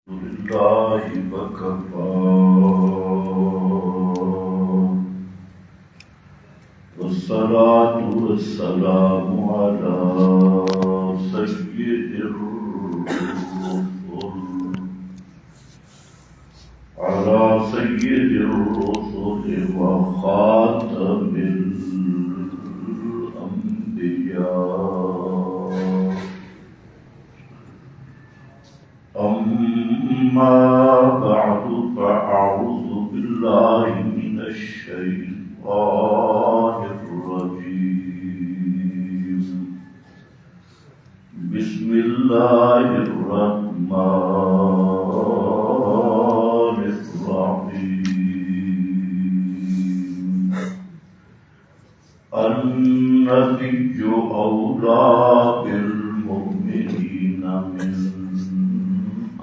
لله وكفى والصلاة والسلام على سيد الرسل وخاتم الأنبياء. أما بعد فأعوذ بالله من الشيطان الرجيم. بسم الله الرحمن الرحيم. النبي أولى بالمؤمنين من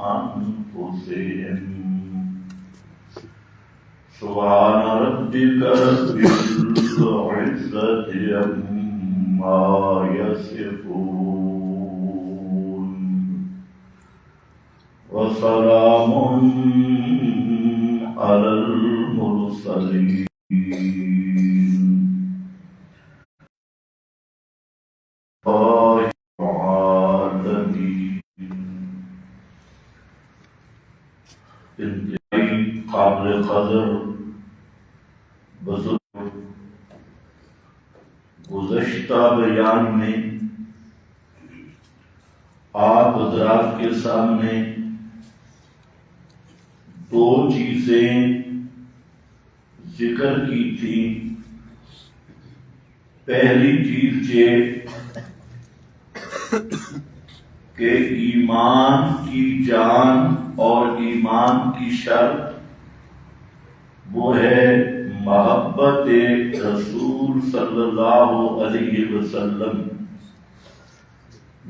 أنفسهم. سبحان ربك رب العزة عما يصفون وسلام على المرسلين. انتہائی قابل قدر بزرگ گزشتہ بیان میں آپ حضرات کے سامنے دو چیزیں ذکر کی تھی. پہلی چیز یہ کہ ایمان کی جان اور ایمان کی شرط وہ ہے محبت رسول صلی اللہ علیہ وسلم.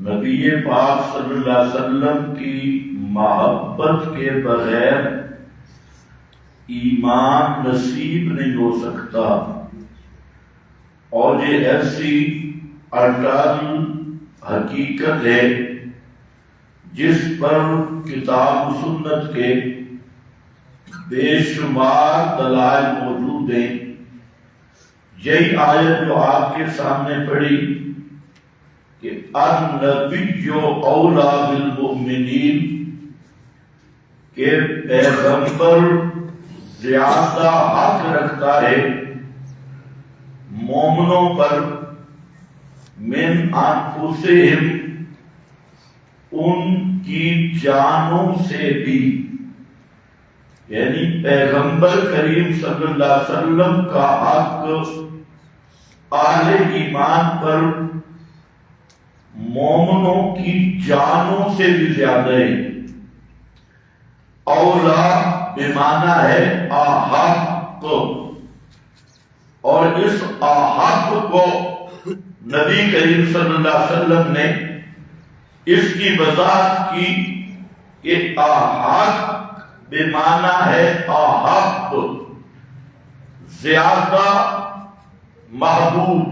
نبی پاک صلی اللہ علیہ وسلم کی محبت کے بغیر ایمان نصیب نہیں ہو سکتا. اور یہ ایسی اٹل حقیقت ہے جس پر کتاب و سنت کے بے شمار دلائل موجود ہیں. یہی آیت جو آپ کے سامنے پڑھی کہ النبی اولی بالمؤمنین کہ پیغمبر زیادہ حق رکھتا ہے مومنوں پر من انفسہم ان کی جانوں سے بھی. یعنی پیغمبر کریم صلی اللہ علیہ وسلم کا حق اہل ایمان پر مومنوں کی جانوں سے بھی زیادہ ہے. اولا بمعنی ہے احق، اور اس احق کو نبی کریم صلی اللہ علیہ وسلم نے اس کی وضاحت کی کہ احق بمعنی ہے احب، زیادہ محبوب،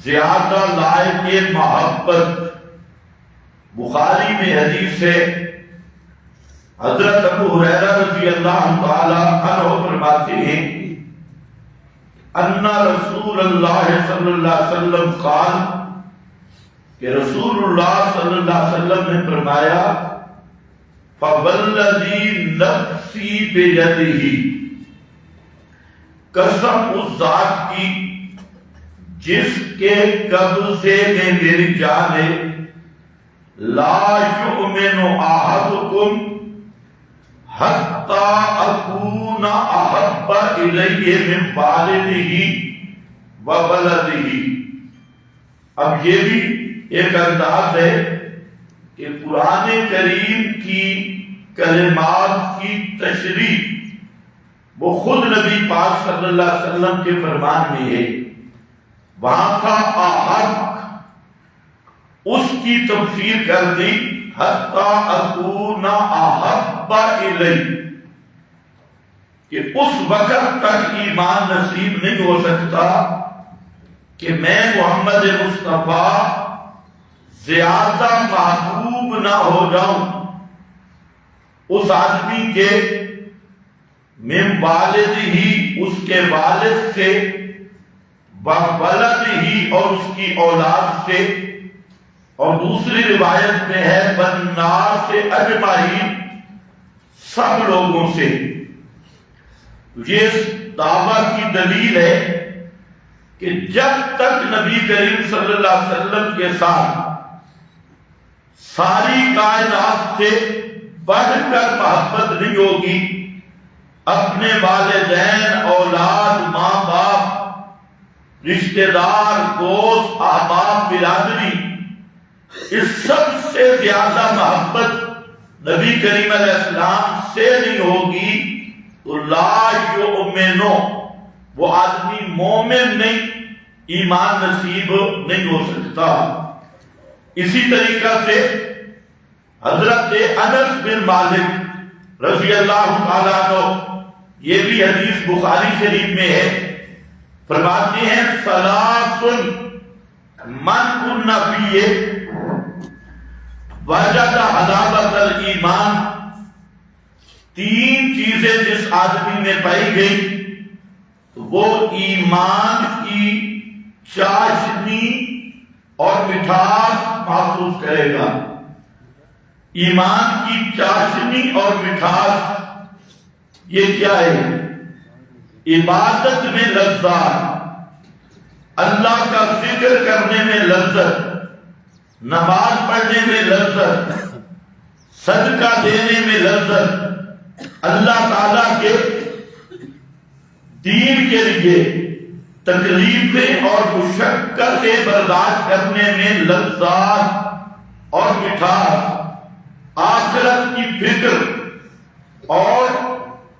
زیادہ لائق محبت. بخاری میں حدیث ہے، حضرت ابو ہریرہ رضی اللہ تعالی عنہ فرماتے ہیں ان رسول اللہ صلی اللہ علیہ وسلم قال کہ رسول اللہ صلی اللہ علیہ وسلم نے فرمایا فوالذی نفسی بیدہ، قسم اس ذات کی جس کے قبضے میں میری جان ہے، لا یؤمن احدکم حتی اکون احب الیہ من والدہ وولدہ. اب یہ بھی ایک انداز ہے کہ قرآن کریم کی کلمات کی تشریح وہ خود نبی پاک صلی اللہ علیہ وسلم کے فرمان میں ہے. وہاں کا احق اس کی تفسیر کر دی حتی اکون احب الیہ، کہ اس وقت تک ایمان نصیب نہیں ہو سکتا کہ میں محمد مصطفیٰ زیادہ محبوب نہ ہو جاؤں اس آدمی کے من والد ہی اس کے والد سے، وولد ہی اور اس کی اولاد سے، اور دوسری روایت میں ہے والناس سے اجمعین سب لوگوں سے۔ یہ دعویٰ کی دلیل ہے کہ جب تک نبی کریم صلی اللہ علیہ وسلم کے ساتھ ساری کائنات سے بڑھ کر محبت نہیں ہوگی، اپنے والدین، اولاد، ماں باپ، رشتہ دار، دوست، احباب، برادری، اس سب سے زیادہ محبت نبی کریم علیہ السلام سے نہیں ہوگی تو لا یؤمنو، وہ آدمی مومن نہیں، ایمان نصیب نہیں ہو سکتا۔ اسی طریقہ سے حضرت انس بن مالک رضی اللہ تعالیٰ عنہ، یہ بھی حدیث بخاری شریف میں ہے، فرماتے ہیں ثلاث من کن فیہ وجد حلاوۃ الایمان، تین چیزیں جس آدمی میں پائی گئی تو وہ ایمان کی چاشنی اور مٹھاس محسوس کرے گا۔ ایمان کی چاشنی اور مٹھاس یہ کیا ہے؟ عبادت میں لذت، اللہ کا ذکر کرنے میں لذت، نماز پڑھنے میں لذت، صدقہ دینے میں لذت، اللہ تعالیٰ کے دین کے لیے تکلیفیں اور مشقتیں برداشت کرنے میں لذت اور مٹھاس، آخرت کی فکر اور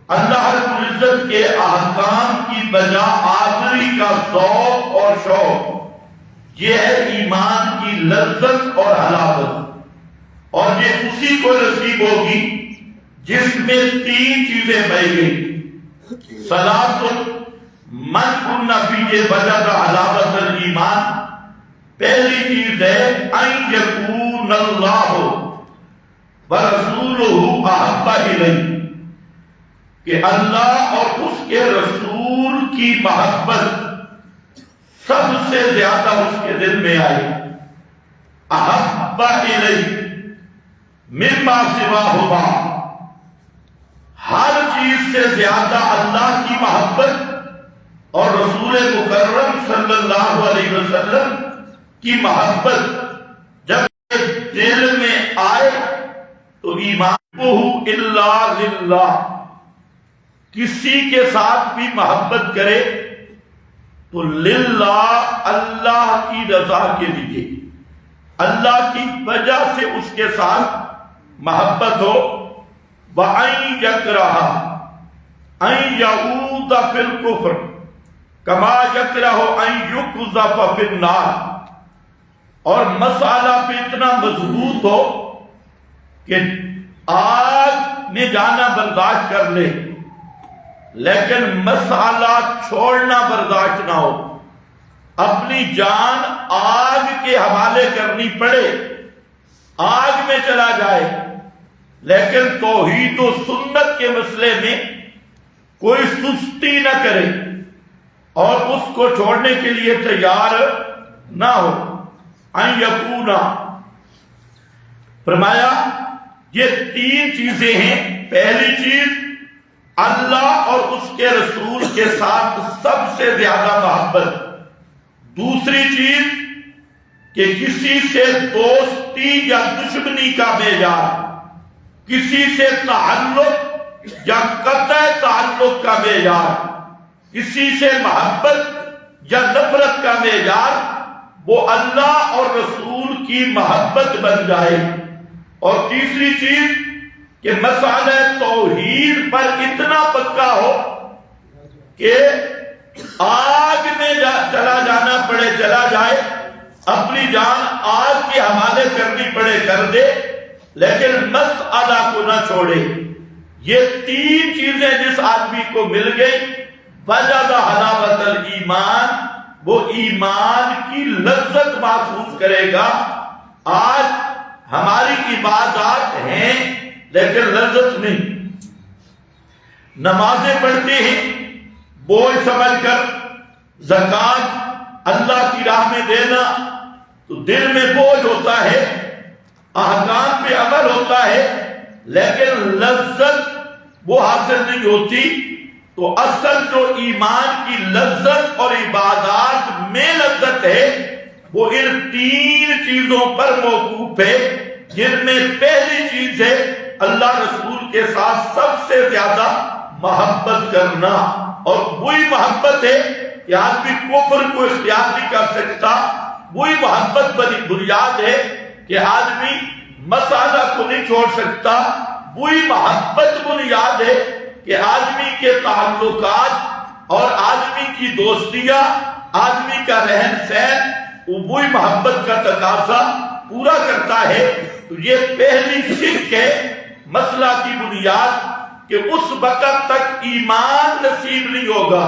اللہ رب العزت کے احکام کی بجا آوری کا ذوق اور شوق، یہ ہے ایمان کی لذت اور حلاوت۔ اور یہ اسی کو نصیب ہوگی جس میں تین چیزیں پائی گئی۔ ثلاث من کن فیہ وجد حلاوۃ الایمان، پہلی چیز ہے ان یکون اللہ ورسولہ احب الیہ، کہ اللہ اور اس کے رسول کی محبت سب سے زیادہ اس کے دل میں آئی۔ احب الیہ مما سواہما، ہر چیز سے زیادہ اللہ کی محبت اور رسول مکرم صلی اللہ علیہ وسلم کی محبت جب دل میں آئے تو ایمانہ الا للہ، کسی کے ساتھ بھی محبت کرے تو للہ، اللہ کی رضا کے لیے، اللہ کی وجہ سے اس کے ساتھ محبت ہو۔ وَأَن يَكْرَهَ أَن يَعُودَ فِي الْكُفْرِ كَمَا يَكْرَهُ أَن يُقْذَفَ فِي النَّارِ، اور مسئلہ پہ اتنا مضبوط ہو کہ آگ میں جانا برداشت کر لے لیکن مسئلہ چھوڑنا برداشت نہ ہو، اپنی جان آگ کے حوالے کرنی پڑے، آگ میں چلا جائے، لیکن توحید و سنت کے مسئلے میں کوئی سستی نہ کرے اور اس کو چھوڑنے کے لیے تیار نہ ہو۔ ان یکونا، فرمایا یہ تین چیزیں ہیں۔ پہلی چیز اللہ اور اس کے رسول کے ساتھ سب سے زیادہ محبت، دوسری چیز کہ کسی سے دوستی یا دشمنی کا معیار، کسی سے تعلق یا قطع تعلق کا معیار، کسی سے محبت یا نفرت کا معیار وہ اللہ اور رسول کی محبت بن جائے۔ اور تیسری چیز کہ مسئلہ توحید پر اتنا پکا ہو کہ آگ میں چلا جانا پڑے چلا جائے، اپنی جان آگ کے حوالے کرنی پڑے کر دے، لیکن مسئلہ کو نہ چھوڑے۔ یہ تین چیزیں جس آدمی کو مل گئی، وجد حلاوۃ الایمان، وہ ایمان کی لذت محسوس کرے گا۔ آج ہماری عبادات ہیں لیکن لذت نہیں. نمازیں پڑھتے ہیں بوجھ سمجھ کر، زکات اللہ کی راہ میں دینا تو دل میں بوجھ ہوتا ہے، احکام پہ عمل ہوتا ہے، لیکن لذت وہ حاصل نہیں ہوتی. تو اصل جو ایمان کی لذت اور عبادات میں لذت ہے وہ ان 3 چیزوں پر موقوف ہے، جن میں پہلی چیز ہے اللہ رسول کے ساتھ سب سے زیادہ محبت کرنا. اور وہی محبت ہے کہ آدمی کفر کو اختیار نہیں کر سکتا، وہی محبت بڑی بنیاد ہے کہ آدمی مسالہ کو نہیں چھوڑ سکتا، وہی محبت بنیاد ہے کہ آدمی کے تعلقات اور آدمی کی دوستیاں، آدمی کا رہن سہن وہی محبت کا تقاضا پورا کرتا ہے. تو یہ پہلی شرک ہے، مسئلہ کی بنیاد، کہ اس وقت تک ایمان نصیب نہیں ہوگا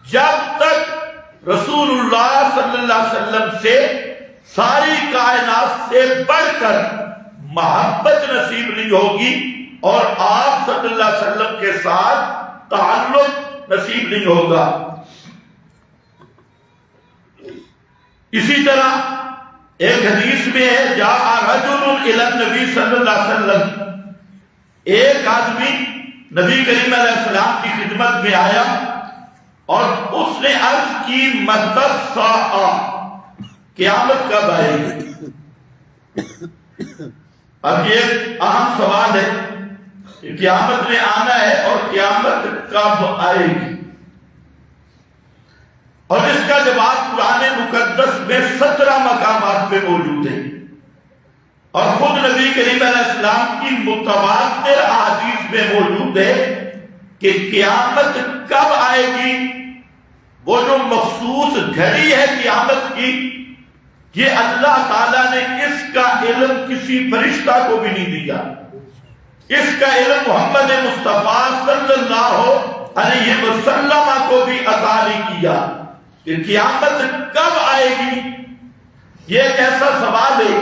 جب تک رسول اللہ صلی اللہ علیہ وسلم سے ساری کائنات سے بڑھ کر محبت نصیب نہیں ہوگی اور آپ صلی اللہ علیہ وسلم کے ساتھ تعلق نصیب نہیں ہوگا. اسی طرح ایک حدیث میں ہے جاء رجل الی النبی صلی اللہ علیہ وسلم، ایک آدمی نبی کریم علیہ السلام کی خدمت میں آیا اور اس نے عرض کی متی الساعہ، قیامت کب آئے گی؟ اب یہ اہم سوال ہے کہ قیامت میں آنا ہے اور قیامت کب آئے گی، اور اس کا جواب قرآن مقدس میں 17 مقامات پہ موجود ہے، اور خود نبی کریم علیہ السلام کی متواتر احادیث میں موجود ہے کہ قیامت کب آئے گی. وہ جو مخصوص گھڑی ہے قیامت کی، یہ اللہ تعالیٰ نے اس کا علم کسی فرشتہ کو بھی نہیں دیا. اس کا علم محمد مصطفیٰ صلی اللہ علیہ وسلم کو بھی عطا نہیں کیا کہ قیامت کب آئے گی. یہ ایک ایسا سوال ہے،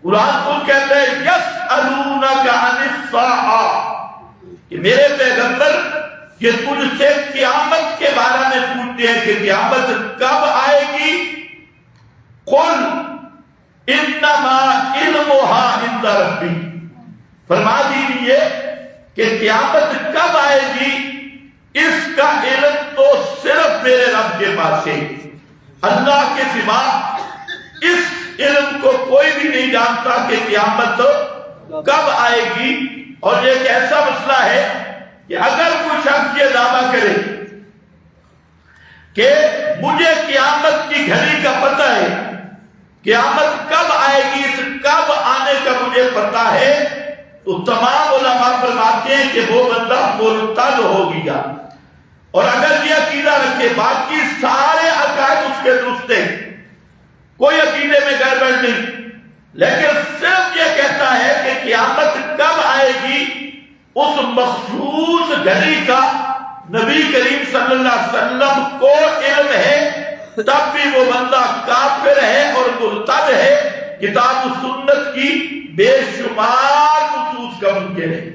قرآن خود کہتے ہیں یسألونک عن الساعہ، کہ میرے پیغمبر یہ تجھ سے قیامت کے بارے میں پوچھتے ہیں کہ قیامت کب آئے گی. قل انما علمها عند ربی، فرما دیجیے کہ قیامت کب آئے گی اس کا علم تو صرف میرے رب کے پاس ہے، اللہ کے سوا اس علم کو کوئی بھی نہیں جانتا کہ قیامت کب آئے گی. اور یہ ایک ایسا مسئلہ ہے کہ اگر کوئی شخص یہ دعویٰ کرے کہ مجھے قیامت کی گھڑی کا پتہ ہے، قیامت کب آئے گی اس کب آنے کا مجھے پتہ ہے، تو تمام علماء فرماتے ہیں کہ وہ بندہ مرتد ہو گیا. اور اگر یہ عقیدہ رکھے باقی سارے عقائد اس کے درست ہیں، کوئی عقیدے میں گڑبڑ نہیں، لیکن صرف یہ کہتا ہے کہ قیامت کب آئے گی اس مخصوص گھڑی کا نبی کریم صلی اللہ علیہ وسلم کو علم ہے، تب بھی وہ بندہ کافر ہے اور مرتد ہے. کتاب و سنت کی بے شمار نصوص کا منکر ہے.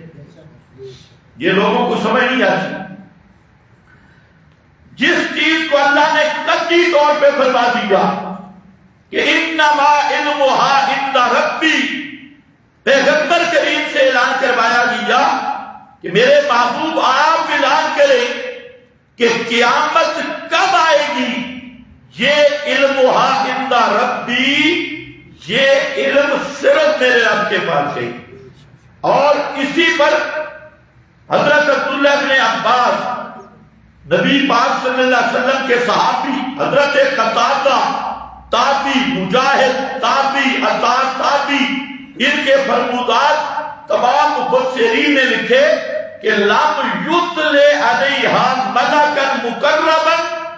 یہ لوگوں کو سمجھ نہیں آتی. جس چیز کو اللہ نے قطعی طور پہ فرما دیا کہ انما علمها عند ربی، پیغمبر کریم سے اعلان کروایا گیا کہ میرے محبوب آپ اعلان کریں کہ قیامت کب آئے گی. یہ علمها عند ربی، یہ علم صرف میرے رب کے پاس ہے. اور اسی پر حضرت عبداللہ بن عباس، نبی پاک صلی اللہ علیہ وسلم کے صحابی، حضرت قتادہ تابی، مجاہد تابی، عطا تابی، ان کے فرمودات تمام مفسرین نے لکھے کہ لم یتلے علیہا ملکا مکرما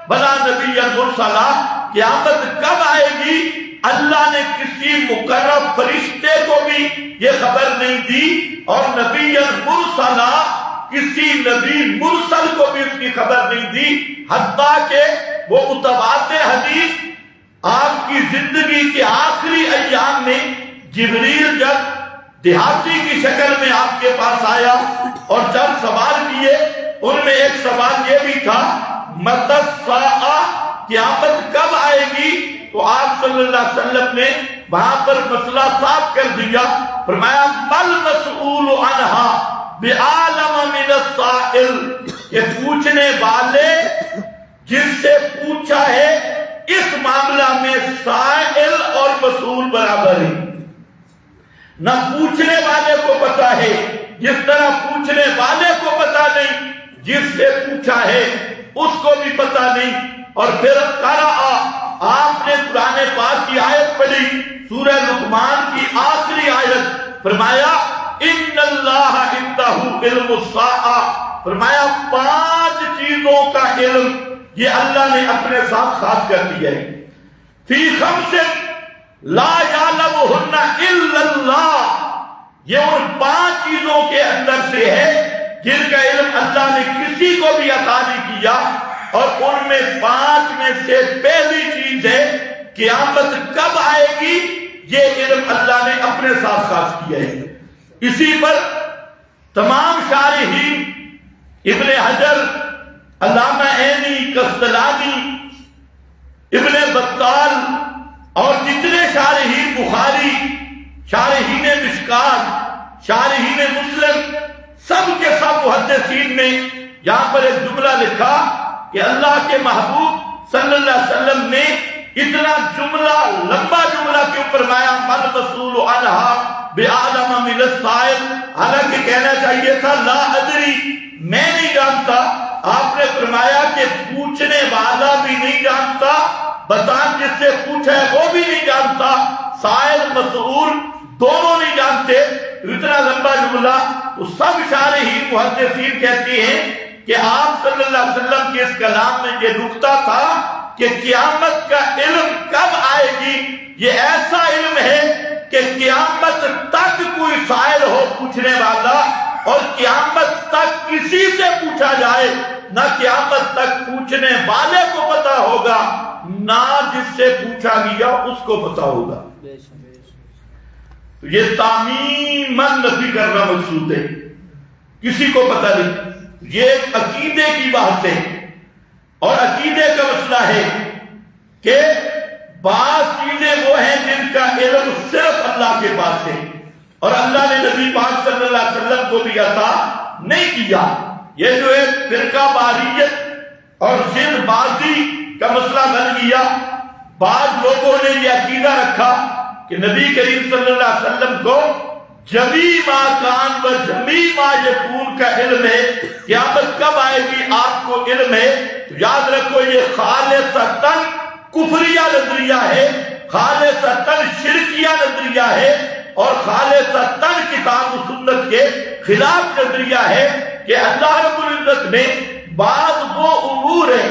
ولا نبی مرسلا، قیامت کب آئے گی اللہ نے کسی مقرب فرشتے کو بھی یہ خبر نہیں دی، اور نبی مرسلا کسی نبی مرسل کو بھی اس کی خبر نہیں دی. حتیٰ کہ وہ متواتر حدیث آپ کی زندگی کے آخری ایام میں جبریل جب دیہاتی کی شکل میں آپ کے پاس آیا اور چند سوال کیے. ان میں ایک سوال یہ بھی تھا متی الساعہ، قیامت کب آئے گی؟ تو آپ صلی اللہ علیہ وسلم نے وہاں پر مسئلہ صاف کر دیا. فرمایا مل مسئول عنہا بعالم من السائل، کہ پوچھنے والے جس سے پوچھا ہے اس معاملہ میں سائل اور مسئول برابر ہے. نہ پوچھنے والے کو پتا ہے جس طرح پوچھنے والے کو پتا نہیں، جس سے پوچھا ہے اس کو بھی پتا نہیں. اور پھر قرأ، آپ نے قرآن پاک کی آیت پڑھی، سورہ لقمان کی آخری آیت. فرمایا ان اللہ عندہ علم الساعہ، فرمایا 5 چیزوں کا علم یہ اللہ نے اپنے ساتھ خاص کر دیا ہے. فی خمس لا یعلمہن الا اللہ، یہ ان 5 چیزوں کے اندر سے ہے جن کا علم اللہ نے کسی کو بھی عطا نہیں کیا. اور ان میں 5 میں سے پہلی چیز ہے قیامت کب آئے گی، یہ علم اللہ نے اپنے ساتھ خاص کیا ہے. اسی پر تمام شارحین، ابن حجر، علامہ عینی، قسطلانی، ابن بطال اور جتنے شارحین بخاری، شارحین مشکات، شارحین مسلم، سب کے سب محدثین نے یہاں پر ایک جملہ لکھا کہ اللہ کے محبوب صلی اللہ علیہ وسلم نے اتنا جملہ، لمبا جملہ کیوں فرمایا مل مسئول عنہا بعالم من السائل؟ حالانکہ کہنا چاہیے تھا لا ادری، میں نہیں جانتا. آپ نے فرمایا کہ پوچھنے والا بھی نہیں جانتا، بتان جس سے پوچھا ہے وہ بھی نہیں جانتا، سائل مسئول دونوں نہیں جانتے. اتنا لمبا جملہ. تو سب شارحین محدثین کہتے ہیں کہ آپ صلی اللہ علیہ وسلم کے اس کلام میں یہ نکتہ تھا کہ قیامت کا علم کب آئے گی. یہ ایسا علم ہے کہ قیامت تک کوئی سائل ہو پوچھنے والا، اور قیامت تک کسی سے پوچھا جائے نہ قیامت تک پوچھنے والے کو پتا ہوگا نہ جس سے پوچھا گیا اس کو پتا ہوگا. یہ تعمیماً نفی کرنا مقصود ہے، کسی کو پتا نہیں. یہ ایک عقیدے کی بات ہے، اور عقیدے کا مسئلہ ہے کہ بعض چیزیں وہ ہیں جن کا علم صرف اللہ کے پاس ہے، اور اللہ نے نبی پاک صلی اللہ علیہ وسلم کو بھی عطا نہیں کیا. یہ جو ایک فرقہ واریت اور ضد بازی کا مسئلہ بن گیا. بعض لوگوں نے یہ عقیدہ رکھا کہ نبی کریم صلی اللہ علیہ وسلم کو جمی ما کان و جمی ما یکون کا علم ہے، قیامت کب آئے گی آپ کو علم ہے. تو یاد رکھو یہ خالصتاً کفریہ نظریہ ہے، خالصتاً شرکیہ نظریہ ہے، اور خالصتاً کتاب و سنت کے خلاف نظریہ ہے کہ اللہ رب العزت نے بعض وہ امور ہیں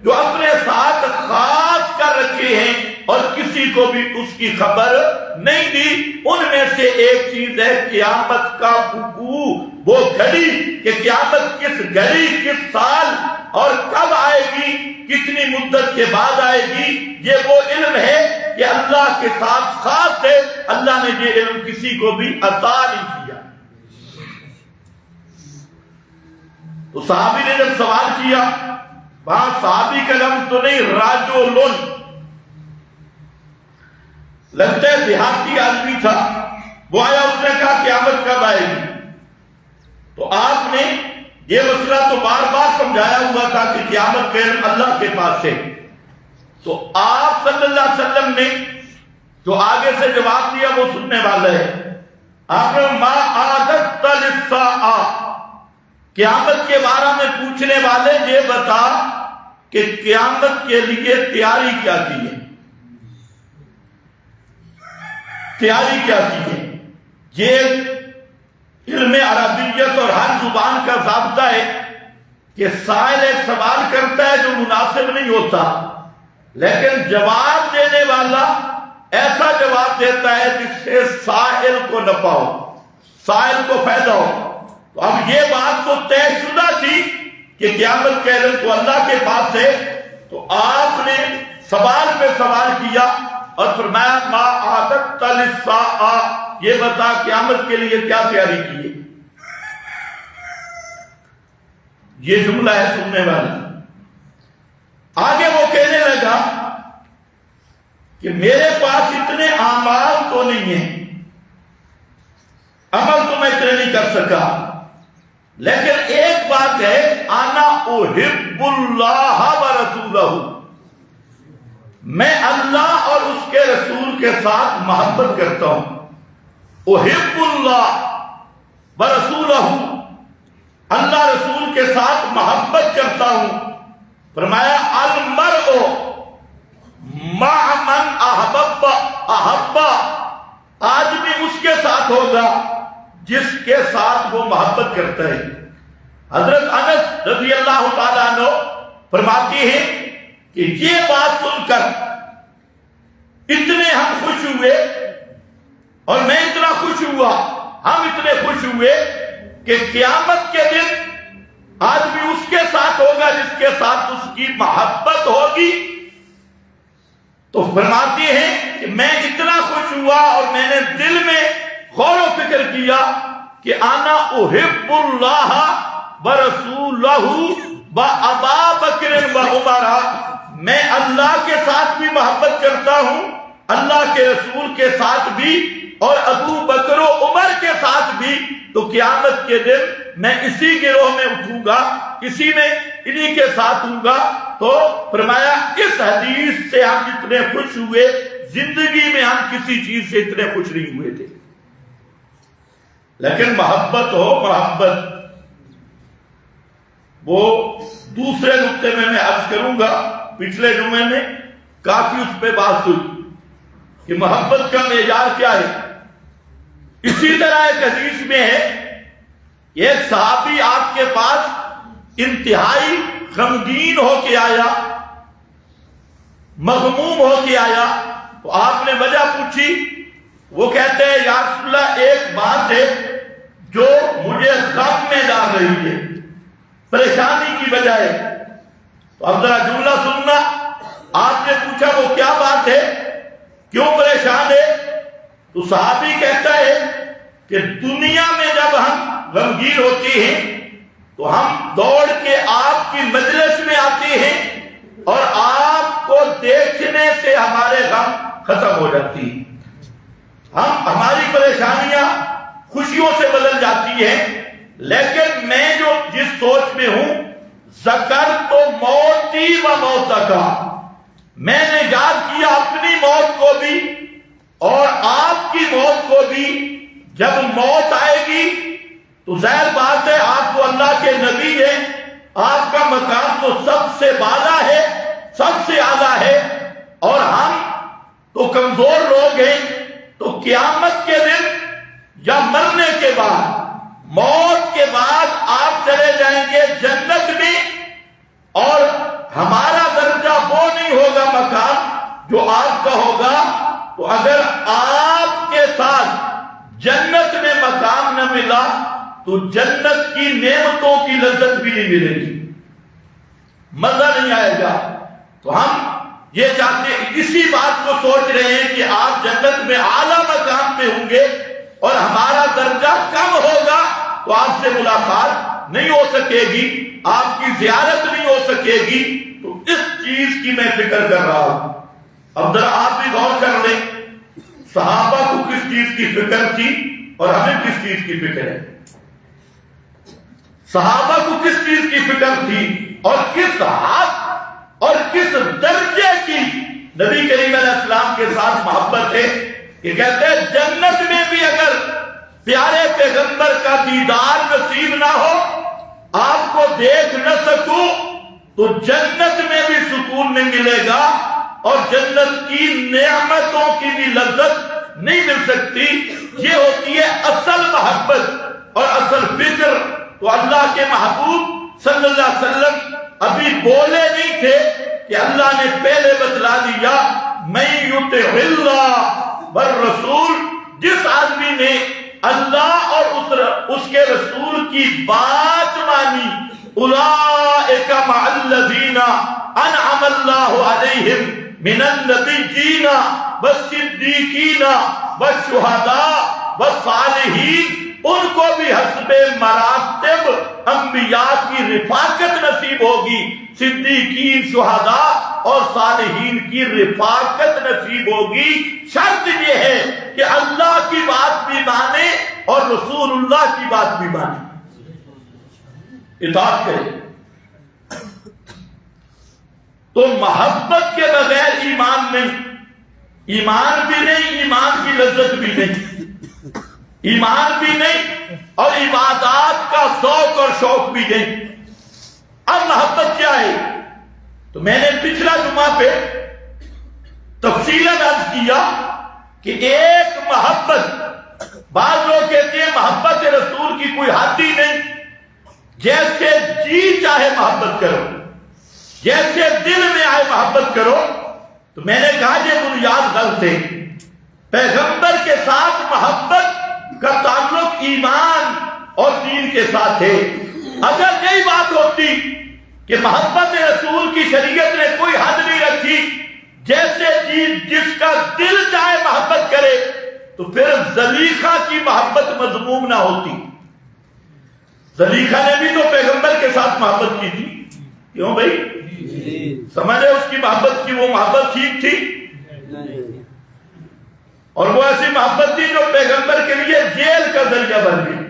جو اپنے ساتھ خاص کر رکھے ہیں اور کسی کو بھی اس کی خبر نہیں دی. ان میں سے ایک چیز ہے قیامت کا وقوع، وہ گھڑی کہ قیامت کس گھڑی، کس سال اور کب آئے گی، کتنی مدت کے بعد آئے گی. یہ وہ علم ہے کہ اللہ کے ساتھ خاص ہے، اللہ نے یہ علم کسی کو بھی عطا نہیں کیا. تو صحابی نے جب سوال کیا، وہاں صحابی کا لفظ تو نہیں، راجولن، لگتا ہے دیہاتی آدمی تھا. وہ آیا، اس نے کہا قیامت کب آئے گی؟ تو آپ نے یہ مسئلہ تو بار بار سمجھایا ہوا تھا کہ قیامت کا علم اللہ کے پاس ہے. تو آپ صلی اللہ علیہ وسلم نے جو آگے سے جواب دیا وہ سننے والا ہے. آپ نے ما عادت للساعہ، قیامت کے بارے میں پوچھنے والے یہ بتا کہ قیامت کے لیے تیاری کیا کی ہے، تیاری کیا کی ہے. یہ علم عربیت اور ہر زبان کا ضابطہ ہے کہ سائل ایک سوال کرتا ہے جو مناسب نہیں ہوتا، لیکن جواب دینے والا ایسا جواب دیتا ہے جس سے سائل کو نفع ہو، سائل کو فائدہ ہو. تو اب یہ بات تو طے شدہ تھی کہ قیامت کا علم تو اللہ کے پاس ہے. تو آپ نے سوال پہ سوال کیا اور فرمایا ما عادت للساعہ، یہ بتا قیامت کے لیے کیا تیاری کی ہے؟ یہ جملہ ہے سننے والا۔ آگے وہ کہنے لگا کہ میرے پاس اتنے اعمال تو نہیں ہیں، عمل تو میں اتنے نہیں کر سکا، لیکن ایک بات ہے، انا احب اللہ ورسولہ، میں اللہ اور اس کے رسول کے ساتھ محبت کرتا ہوں۔ احب اللہ ورسولہ، اللہ رسول کے ساتھ محبت کرتا ہوں۔ فرمایا المرء مع من احب، آدمی اس کے ساتھ ہوگا جس کے ساتھ وہ محبت کرتا ہے۔ حضرت انس رضی اللہ تعالیٰ عنہ فرماتی ہیں کہ یہ بات سن کر اتنے ہم خوش ہوئے، اور میں اتنا خوش ہوا، ہم اتنے خوش ہوئے کہ قیامت کے دن آدمی اس کے ساتھ ہوگا جس کے ساتھ اس کی محبت ہوگی۔ تو فرماتی ہیں کہ میں اتنا خوش ہوا اور میں نے دل میں غور و فکر کیا کہ انا احب اللہ ورسولہ وابا بکر وعمر، میں اللہ کے ساتھ بھی محبت کرتا ہوں، اللہ کے رسول کے ساتھ بھی، اور ابو بکر و عمر کے ساتھ بھی۔ تو قیامت کے دن میں اسی گروہ میں اٹھوں گا، اسی میں انہی کے ساتھ ہوں گا۔ تو فرمایا اس حدیث سے ہم اتنے خوش ہوئے، زندگی میں ہم کسی چیز سے اتنے خوش نہیں ہوئے تھے۔ لیکن محبت ہو، محبت وہ دوسرے نقطے میں عرض کروں گا، پچھلے جمعے میں کافی اس پہ بات ہوئی کہ محبت کا معیار کیا ہے۔ اسی طرح ایک حدیث میں ہے، ایک صحابی آپ کے پاس انتہائی غمگین ہو کے آیا، مغموم ہو کے آیا، تو آپ نے وجہ پوچھی، وہ کہتے ہیں یا رسول اللہ ایک بات ہے جو مجھے غم میں ڈال رہی ہے، پریشانی کی وجہ ہے۔ تو اب ذرا جملہ سننا، آپ نے پوچھا وہ کیا بات ہے، کیوں پریشان ہے؟ تو صحابی کہتا ہے کہ دنیا میں جب ہم غمگین ہوتے ہیں تو ہم دوڑ کے آپ کی مجلس میں آتے ہیں اور آپ کو دیکھنے سے ہمارے غم ختم ہو جاتی ہیں، ہماری پریشانیاں خوشیوں سے بدل جاتی ہیں۔ لیکن میں جو جس سوچ میں ہوں، ذکرت موتی و موتک، میں نے یاد کیا اپنی موت کو بھی اور آپ کی موت کو بھی۔ جب موت آئے گی تو ظاہر بات ہے آپ تو اللہ کے نبی ہیں، آپ کا مقام تو سب سے بالا ہے، سب سے اعلیٰ ہے، اور ہم تو کمزور لوگ ہیں۔ تو قیامت کے دن یا مرنے کے بعد، موت کے بعد آپ چلے جائیں گے جنت میں، اور ہمارا درجہ وہ نہیں ہوگا مقام جو آپ کا ہوگا۔ تو اگر آپ کے ساتھ جنت میں مقام نہ ملا تو جنت کی نعمتوں کی لذت بھی نہیں ملے گی، مزہ نہیں آئے گا۔ تو ہم یہ چاہتے ہیں، اسی بات کو سوچ رہے ہیں کہ آپ جنت میں اعلیٰ مقام پہ ہوں گے اور ہمارا درجہ کم ہوگا، تو آپ سے ملاقات نہیں ہو سکے گی، آپ کی زیارت نہیں ہو سکے گی۔ تو اس چیز کی میں فکر کر رہا ہوں۔ اب ذرا آپ بھی غور کر لیں، صحابہ کو کس چیز کی فکر تھی اور ہمیں کس چیز کی فکر ہے؟ صحابہ کو کس چیز کی فکر تھی اور کس حد اور کس درجے کی نبی کریم علیہ السلام کے ساتھ محبت ہے کہ کہتے ہیں جنت میں بھی اگر پیارے پیغمبر کا دیدار نصیب نہ ہو، آپ کو دیکھ نہ سکوں، تو جنت میں بھی سکون نہیں ملے گا اور جنت کی نعمتوں کی بھی لذت نہیں مل سکتی۔ یہ ہوتی ہے اصل محبت اور اصل فکر۔ تو اللہ کے محبوب صلی اللہ علیہ وسلم ابھی بولے نہیں تھے کہ اللہ نے پہلے بتلا دیا، من یطع اللہ والرسول، جس آدمی نے اللہ اور اس کے رسول کی بات مانی، اولئک مع الذین انعم اللہ علیہم من النبیین والصدیقین والشہداء والصالحین، ان کو بھی حسب مراتب انبیاء کی رفاقت نصیب ہوگی، صدیقین، شہداء اور صالحین کی رفاقت نصیب ہوگی۔ شرط یہ ہے کہ اللہ کی بات بھی مانے اور رسول اللہ کی بات بھی مانے، اطاعت کرے۔ تو محبت کے بغیر ایمان نہیں، ایمان بھی نہیں، ایمان کی لذت بھی نہیں، ایمان بھی نہیں اور عبادات کا ذوق اور شوق بھی نہیں۔ اب محبت کیا ہے؟ تو میں نے پچھلا جمعہ پہ تفصیلاً عرض کیا کہ ایک محبت، بعض لوگ کہتے ہیں محبت رسول کی کوئی حد ہی نہیں، جیسے جی چاہے محبت کرو، جیسے دل میں آئے محبت کرو۔ تو میں نے کہا یہ بنیاد غلط ہے۔ پیغمبر کے ساتھ محبت کا تعلق ایمان اور دین کے ساتھ ہے۔ اگر یہی بات ہوتی کہ محبت رسول کی شریعت نے کوئی حد نہیں رکھی، جیسے جس کا دل چاہے محبت کرے، تو پھر زلیخا کی محبت مذموم نہ ہوتی۔ زلیخا نے بھی تو پیغمبر کے ساتھ محبت کی تھی، کیوں بھائی؟ سمجھے اس کی محبت کی وہ محبت ٹھیک تھی؟ اور وہ ایسی محبت تھی جو پیغمبر کے لیے جیل کا ذریعہ بن گئی۔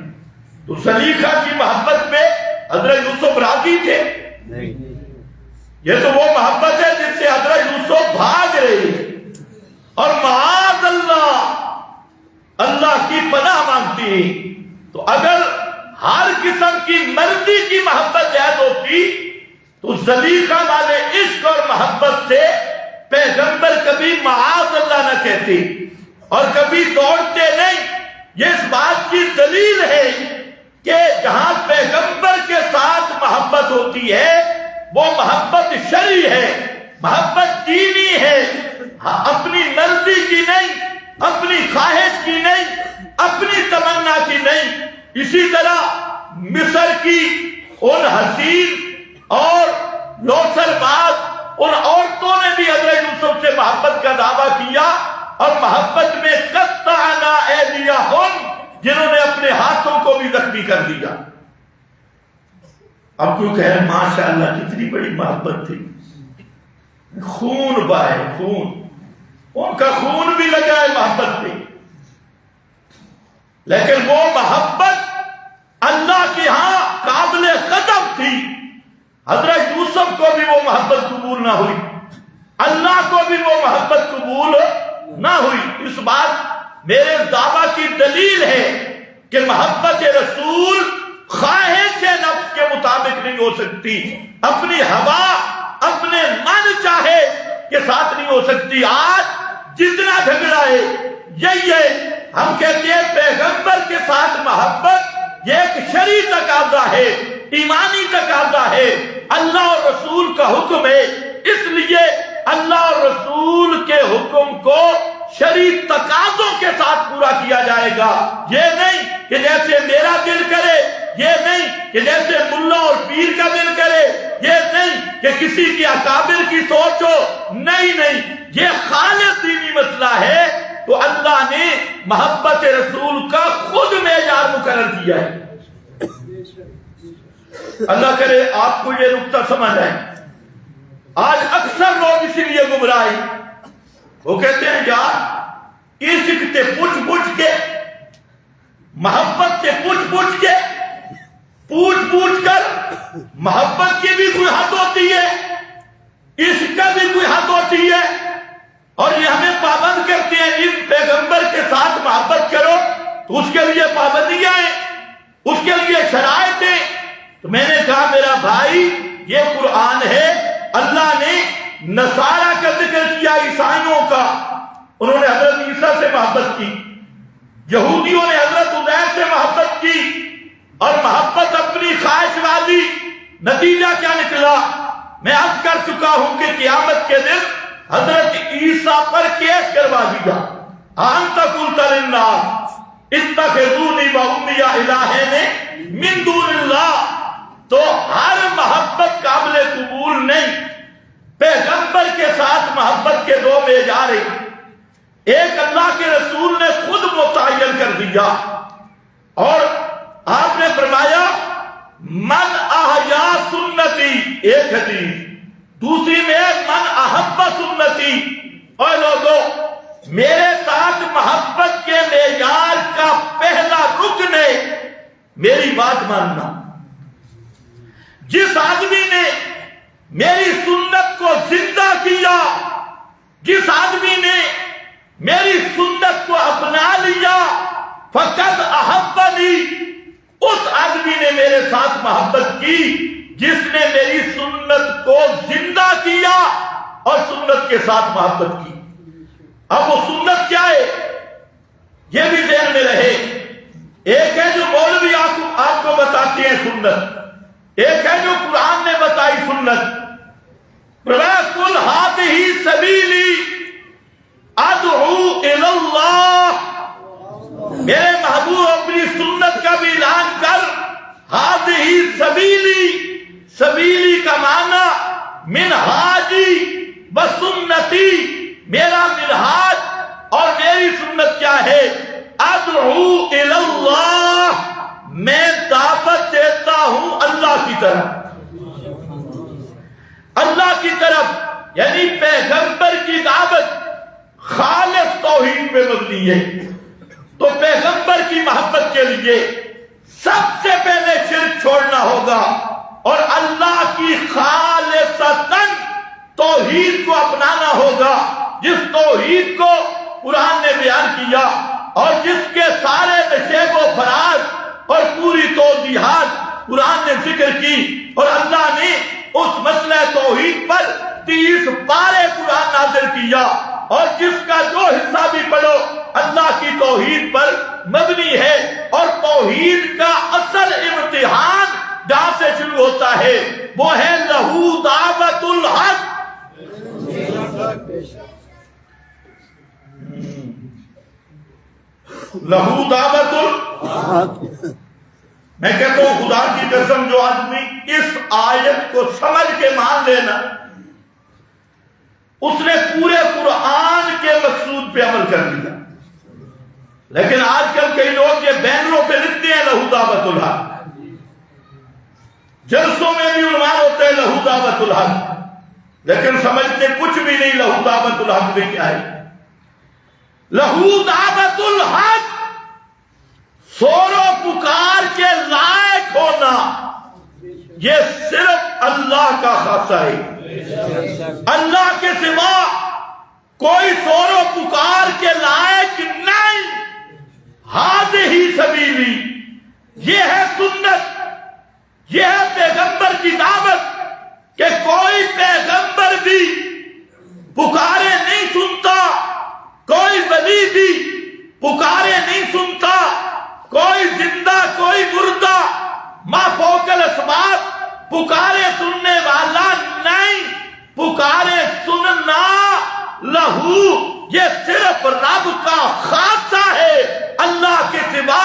تو زلیخا کی محبت میں حضرت یوسف راضی تھے؟ یہ تو وہ محبت ہے جس سے حضرت یوسف بھاگ رہے اور معاذ اللہ، اللہ کی پناہ مانگتی ہیں۔ تو اگر ہر قسم کی مرضی کی محبت جائز ہوتی تو زلیخا والے عشق اور محبت سے پیغمبر کبھی معاذ اللہ نہ کہتے اور کبھی دوڑتے نہیں۔ یہ اس بات کی دلیل ہے کہ جہاں پیغمبر کے ساتھ محبت ہوتی ہے وہ محبت شرعی ہے، محبت دینی ہے، اپنی مرضی کی نہیں، اپنی خواہش کی نہیں، اپنی تمنا کی نہیں۔ اسی طرح مصر کی ان حسین اور لوثر باز ان عورتوں نے بھی حضرت یوسف سے محبت کا دعویٰ کیا اور محبت میں قطعنا ایدیہم، جنہوں نے اپنے ہاتھوں کو بھی زخمی کر دیا۔ اب کوئی کہے ماشاءاللہ کتنی بڑی محبت تھی، خون بہائے، خون، ان کا خون بھی لگا ہے محبت پہ، لیکن وہ محبت اللہ کے ہاں قابل غضب تھی۔ حضرت یوسف کو بھی وہ محبت قبول نہ ہوئی، اللہ کو بھی وہ محبت قبول نہ ہوئی۔ اس بات میرے دعویٰ کی دلیل ہے کہ محبت رسول خواہش نفس کے مطابق نہیں ہو سکتی، اپنی ہوا اپنے من چاہے کے ساتھ نہیں ہو سکتی۔ آج جتنا جھگڑا ہے یہی ہے، ہم کہتے ہیں پیغمبر کے ساتھ محبت یہ ایک شرعی تقاضا ہے، ایمانی تقاضا ہے، اللہ اور رسول کا حکم ہے، اس لیے اللہ اور رسول کے حکم کو شرعی تقاضوں کے ساتھ پورا کیا جائے گا۔ یہ نہیں کہ جیسے میرا دل کرے، یہ نہیں کہ جیسے ملا اور پیر کا دل کرے، یہ نہیں کہ کسی کی اکابر کی سوچ ہو، نہیں، یہ خالص دینی مسئلہ ہے۔ تو اللہ نے محبت رسول کا خود معیار مقرر کیا ہے۔ اللہ کرے آپ کو یہ نقطہ سمجھ آئے۔ آج اکثر لوگ اسی لیے گمراہ، وہ کہتے ہیں یار عشق تے پوچھ کے، محبت تے پوچھ کے، پوچھ کر محبت کی بھی کوئی حد ہوتی ہے، عشق کا بھی کوئی حد ہوتی ہے، اور یہ ہمیں پابند کرتے ہیں اس پیغمبر کے ساتھ محبت کرو، تو اس کے لیے پابندیاں ہیں، اس کے لیے شرائط ہیں۔ تو میں نے کہا میرا بھائی یہ قرآن ہے، اللہ نے نصارہ کا ذکر کیا، عیسائیوں کا، انہوں نے حضرت عیسیٰ سے محبت کی، یہودیوں نے حضرت عزیر سے محبت کی، اور محبت اپنی خواہش والی، نتیجہ کیا نکلا؟ میں عرض کر چکا ہوں کہ قیامت کے دن حضرت عیسیٰ پر کیس کروا دیا، انت قلت للناس اتخذونی و امی الہین من دون اللہ۔ تو ہر محبت قابل قبول نہیں، پیغمبر کے ساتھ محبت کے دو معیار ہیں، ایک اللہ کے رسول نے خود متعین کر دی کیا، اور آپ نے فرمایا من احیا سنتی، ایک حدیث، دوسری میں من احب سنتی، اور لوگوں میرے ساتھ محبت کے معیار کا پہلا رکن ہے میری بات ماننا۔ جس آدمی نے میری سنت کو زندہ کیا، جس آدمی نے میری سنت کو اپنا لیا، فقط احبنی، اس آدمی نے میرے ساتھ محبت کی جس نے میری سنت کو زندہ کیا اور سنت کے ساتھ محبت کی۔ اب وہ سنت کیا ہے یہ بھی ذہن میں رہے۔ ایک ہے جو مولوی آپ کو بتاتے ہیں سنت، ایک ہے جو قرآن نے بتائی سنت۔ قُلْ هَٰذِهِ سَبِيلِي أَدْعُو إِلَى اللَّهِ، میرے محبوب اپنی سنت کا بھی اعلان کر۔ هَٰذِهِ سَبِيلِي، سبیلی کا معنی منہاجی بسنتی، میرا منہاج اور میری سنت کیا ہے؟ ادعو الی اللہ، میں دعوت دیتا ہوں اللہ کی طرف، اللہ کی طرف، یعنی پیغمبر کی دعوت خالص توحید پہ مبنی ہے۔ تو پیغمبر کی محبت کے لیے سب سے پہلے شرک چھوڑنا ہوگا اور اللہ کی خالصتاً توحید کو اپنانا ہوگا، جس توحید کو قرآن نے بیان کیا اور جس کے سارے نشیب و فراز اور پوری توضیحات قرآن نے ذکر کی، اور اللہ نے اس مسئلہ توحید پر 30 پارے قرآن نازل کیا، اور جس کا جو حصہ بھی پڑھو اللہ کی توحید پر مبنی ہے۔ اور توحید کا اصل امتحان جہاں سے شروع ہوتا ہے وہ ہے لہو دعوت الحق، لہو دعوت الحق۔ میں کہتا ہوں خدا کی قسم جو آدمی اس آیت کو سمجھ کے مان لینا، اس نے پورے قرآن کے مقصود پہ عمل کر لیا۔ لیکن آج کل کئی لوگ یہ بینروں پہ لکھتے ہیں لہو دعوت الحق، جلسوں میں بھی عنوان ہوتے ہیں لہو دعوت الحق، لیکن سمجھتے کچھ بھی نہیں لہو دعوت الحق میں کیا ہے۔ لہو دعوت الحق سور و پکار کے لائق ہونا یہ صرف اللہ کا خاصہ ہے، اللہ کے سوا کوئی سور و پکار کے لائق نہیں۔ ہذہ سبیلی، یہ ہے سنت، یہ ہے پیغمبر کی دعوت کہ کوئی پیغمبر بھی پکارے نہیں سنتا، کوئی ولی بھی پکارے نہیں سنتا، کوئی زندہ کوئی مردہ ما فوق الاسباب پکارے سننے والا نہیں۔ پکارے سننا لہو یہ صرف رب کا خاصہ ہے، اللہ کے سوا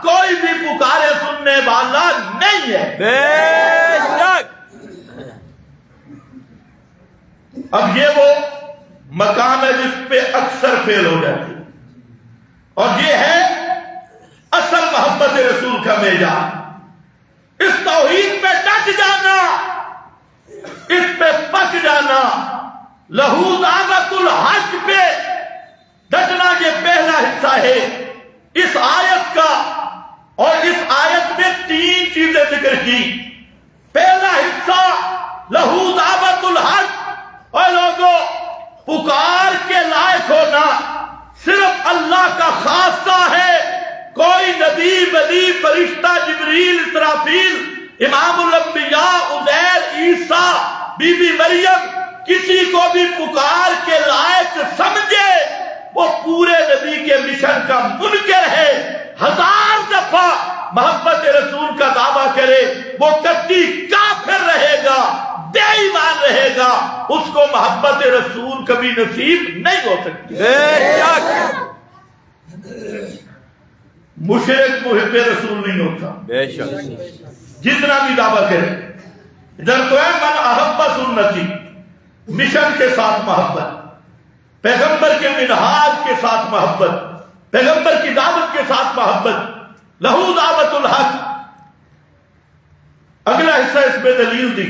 کوئی بھی پکارے سننے والا نہیں ہے۔ بے شک۔ اب یہ وہ مقام ہے جس پہ اکثر فیل ہو جاتی ہے، اور یہ ہے اصل محبت رسول کا معیار۔ اس توحید پہ ڈٹ جانا، اس پہ پک جانا، لہو دعوت الحق پہ ڈٹنا، یہ پہلا حصہ ہے اس آیت کا۔ اور اس آیت میں 3 چیزیں ذکر کی۔ پہلا حصہ لہو دعوت الحق، اور لوگوں پکار کے لائق ہونا صرف اللہ کا خاصہ ہے، کوئی نبی ولی فرشتہ جبریل اسرافیل امام الانبیاء عزیر عیسیٰ بی بی مریم کسی کو بھی پکار کے لائق سمجھے وہ پورے نبی کے مشن کا منکر ہے۔ 1000 دفعہ محبت رسول کا دعویٰ کرے وہ کتی کافر رہے گا، بے ایمان رہے گا، اس کو محبت رسول کبھی نصیب نہیں ہو سکتی۔ مشرک محب رسول نہیں ہوتا، بے شک، جتنا بھی دعویٰ کرے۔ ادھر تو ہے من احب سنتی، مشن کے ساتھ محبت، پیغمبر کے منہاج کے ساتھ محبت، پیغمبر کی دعوت کے ساتھ محبت، لہو دعوت الحق۔ اگلا حصہ اس میں دلیل دی،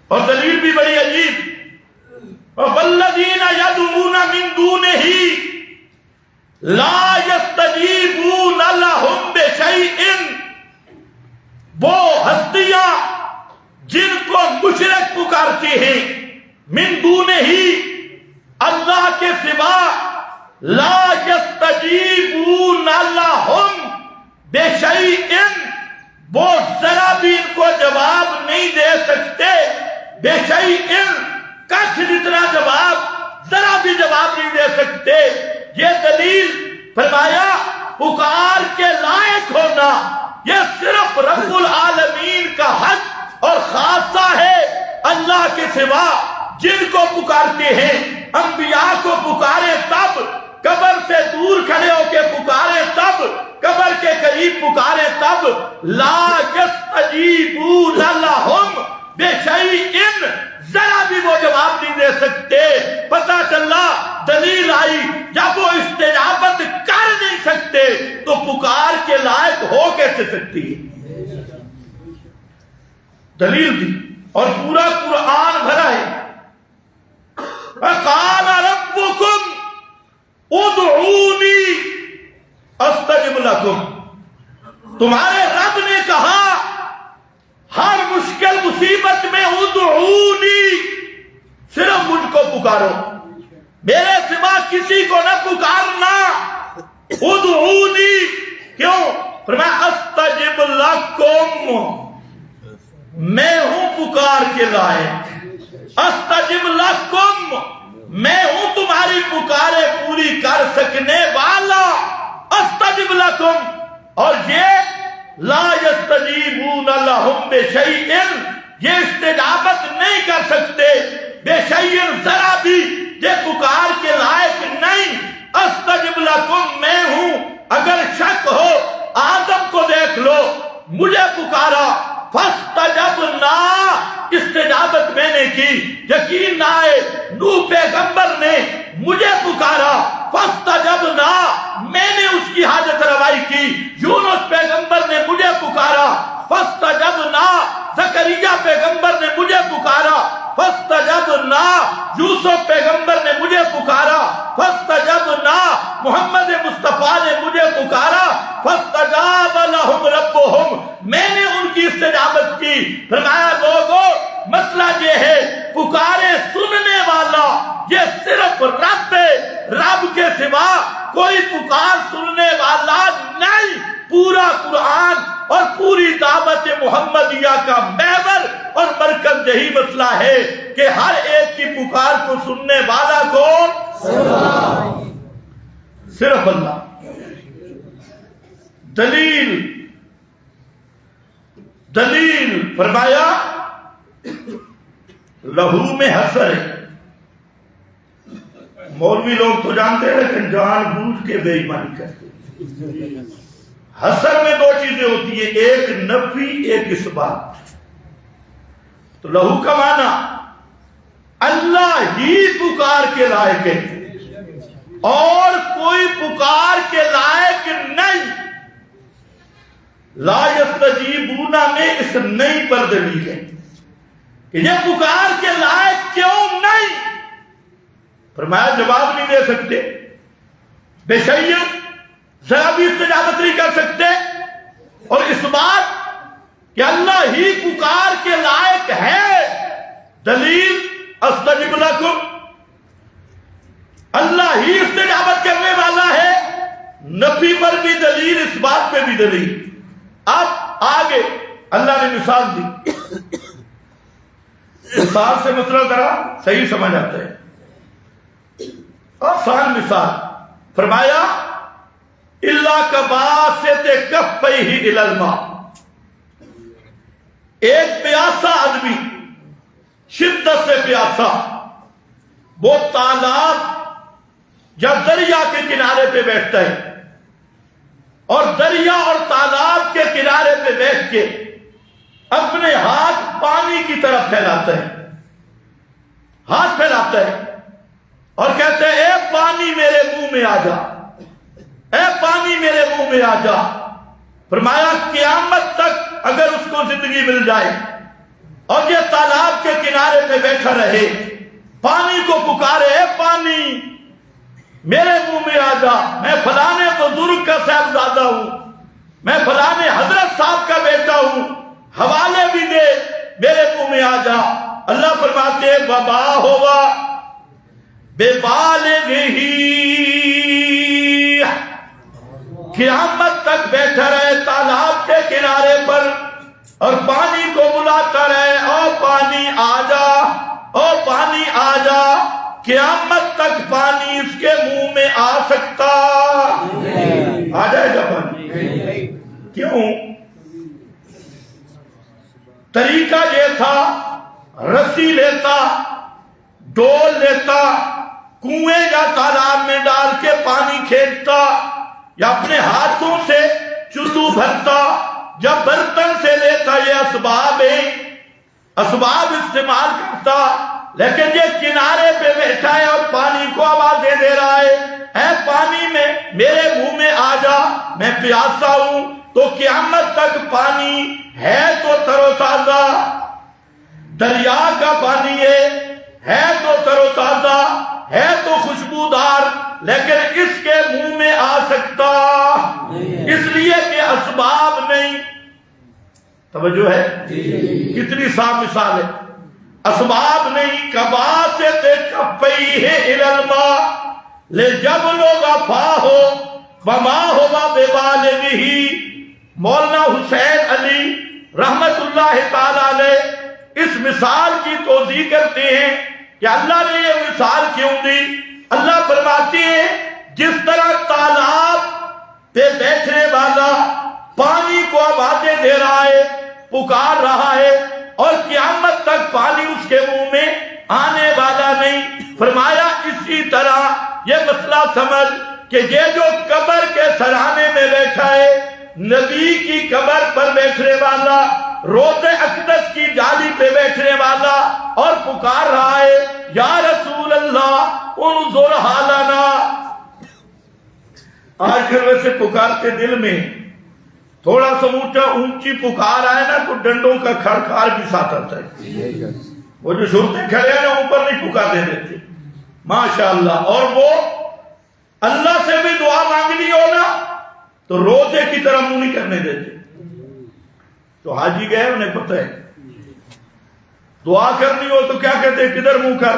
اور دلیل بھی بڑی عجیب۔ وَالَّذِينَ يَدْعُونَ مِن دُونِهِ لَا يَسْتَجِيبُونَ لَهُم بِشَيْءٍ، وہ ہستیاں جن کو مشرک پکارتے ہیں، من دونہ اللہ کے سوا، لا يستجیبون لہم بشیء، وہ ذرا بھی ان کو جواب نہیں دے سکتے، بشیء کچھ جتنا جواب، ذرا بھی جواب نہیں دے سکتے۔ یہ دلیل فرمایا پکار کے لائق ہونا یہ صرف رب العالمین کا حق اور خاصہ ہے۔ اللہ کے سوا جن کو پکارتے ہیں، انبیاء کو پکارے تب، قبر سے دور کھڑے ہو کے پکارے تب، قبر کے قریب پکارے تب، لا یستجیبون لہم بشیء، ذرا بھی وہ جواب نہیں دے سکتے۔ پتہ چلا دلیل آئی، جب وہ استجابت کر نہیں سکتے تو پکار کے لائق ہو کیسے سکتی ہے؟ دلیل دی، اور پورا قرآن بھرا ہے۔ وَقَالَ رَبُّكُمْ ادعونی استجب لکم، تمہارے رب نے کہا ہر مشکل مصیبت میں ادعونی، صرف مجھ کو پکارو، میرے سوا کسی کو نہ پکارنا۔ ادعونی کیوں؟ فرمایا استجب لکم، میں ہوں پکار کے لائق، استجب لکم، میں ہوں تمہاری پکارے پوری کر سکنے والا، استجب لکم۔ اور یہ لا یستجیبون لہم بشیء، یہ استجابت نہیں کر سکتے، بشیء ذرا بھی، یہ پکار کے لائق نہیں۔ استجب لکم، میں ہوں، اگر شک ہو آدم کو دیکھ لو، مجھے پکارا، فاستجبنا، استجابت میں نے کی، یقین نہ آئے نوح پیغمبر نے مجھے پکارا، فاستجبنا، میں نے اس کی حاجت روائی کی، یونس پیغمبر نے مجھے پکارا، فاستجبنا، زکریا پیغمبر نے مجھے پکارا، فاستجبنا، یوسف پیغمبر نے مجھے پکارا، فاستجبنا، محمد مصطفیٰ نے مجھے پکارا، فاستجاب لہم ربہم، میں نے ان کی استجابت کی۔ فرمایا لوگوں مسئلہ یہ ہے پکارے سننے والا یہ صرف رب ہے، رب کے سوا کوئی پکار سننے والا نہیں۔ پورا قرآن اور پوری دعوت محمدیہ کا محور اور مرکز یہی مسئلہ ہے کہ ہر ایک کی پکار کو سننے والا کون؟ صرف اللہ۔ دلیل فرمایا لہو میں حسر ہے۔ مولوی لوگ تو جانتے ہیں لیکن جان بوجھ کے بے ایمانی کرتے ہیں۔ حسر میں دو چیزیں ہوتی ہیں، ایک نفی ایک اثبات۔ تو لہو کا معنی اللہ ہی پکار کے لائق ہے اور کوئی پکار کے لائق نہیں۔ لا یستجیبون میں اس نہیں پر دلیل ہے کہ یہ پکار کے لائق کیوں نہیں؟ فرمایا جواب نہیں دے سکتے، بے شیء ذرا بھی استجابت نہیں کر سکتے، اور اس بات کہ اللہ ہی پکار کے لائق ہے۔ دلیل استجب لکم، اللہ ہی استجابت کرنے والا ہے۔ نفی پر بھی دلیل، اس بات پہ بھی دلیل۔ اب آگے اللہ نے مثال دی، مثال سے مسئلہ ذرا صحیح سمجھ آتا ہے۔ آسان مثال فرمایا اللہ کباسط کفیہ الی الماء، ایک پیاسا آدمی شدت سے پیاسا وہ تالاب یا دریا کے کنارے پہ بیٹھتا ہے اور دریا اور تالاب کے کنارے پہ بیٹھ کے اپنے ہاتھ پانی کی طرف پھیلاتا ہے، ہاتھ پھیلاتا ہے اور کہتے ہیں اے پانی میرے منہ میں آ جا۔ اے پانی میرے منہ میں آ جا. فرمایا قیامت تک اگر اس کو زندگی مل جائے اور یہ تالاب کے کنارے پہ بیٹھا رہے، پانی کو پکارے، اے پانی میرے منہ میں آ جا، میں فلانے بزرگ کا صاحبزادہ ہوں، میں فلانے حضرت صاحب کا بیٹا ہوں، حوالے بھی دے، میرے منہ میں آ جا. اللہ فرماتے وبا ہوا بے بالغہ، قیامت تک بیٹھا رہے تالاب کے کنارے پر اور پانی کو بلاتا رہے، او پانی آ جا، او پانی آ جا. قیامت تک پانی اس کے منہ میں آ سکتا، آ جائے گا پانی. کیوں؟ طریقہ یہ تھا، رسی لیتا، ڈول لیتا، کنویں یا تالاب میں ڈال کے پانی کھینچتا یا اپنے ہاتھوں سے چلو بھرتا. جب برتن سے لیتا یہ اسباب استعمال کرتا، لیکن یہ کنارے پہ بیٹھا ہے اور پانی کو آوازیں دے رہا ہے، اے پانی میں میرے منہ میں آ جا، میں پیاسا ہوں. تو قیامت تک پانی ہے تو تر و تازہ، دریا کا پانی ہے تو تر و تازہ، ہے تو خوشبودار، لیکن اس کے منہ میں آ سکتا اس لیے کہ اسباب نہیں. توجہ ہے؟ کتنی صاف مثال ہے. اسباب نہیں. کباسط کفیہ الی الماء لجبل غفاہ وما ہوا ببالغہ. مولانا حسین علی رحمت اللہ تعالی علیہ اس مثال کی توضیح کرتے ہیں کہ اللہ نے یہ مثال کیوں دی. اللہ فرماتے ہیں جس طرح تالاب پہ بیٹھنے والا پانی کو آوازیں دے رہا ہے، پکار رہا ہے، اور قیامت تک پانی اس کے منہ میں آنے والا نہیں. فرمایا اسی طرح یہ مسئلہ سمجھ کہ یہ جو قبر کے سرانے میں بیٹھا ہے، نبی کی قبر پر بیٹھنے والا، روضہ اقدس کی جالی پہ بیٹھنے والا اور پکار رہا ہے یا رسول اللہ انظر حالنا. آج پھر ویسے پکارتے دل میں تھوڑا سا اونچی پکار آئے نا تو ڈنڈوں کا کھڑکھڑ بھی ساتھ آتا ہے. وہ جو شرطیں کھڑے ہیں نا اوپر نہیں پکارتے دیتے ماشاءاللہ. اور وہ اللہ سے بھی دعا مانگنی ہو نا تو روزے کی طرح منہ نہیں کرنے دیتے. تو حاجی گئے انہیں پتہ ہے دعا کرنی ہو تو کیا کہتے ہیں کدھر منہ کر.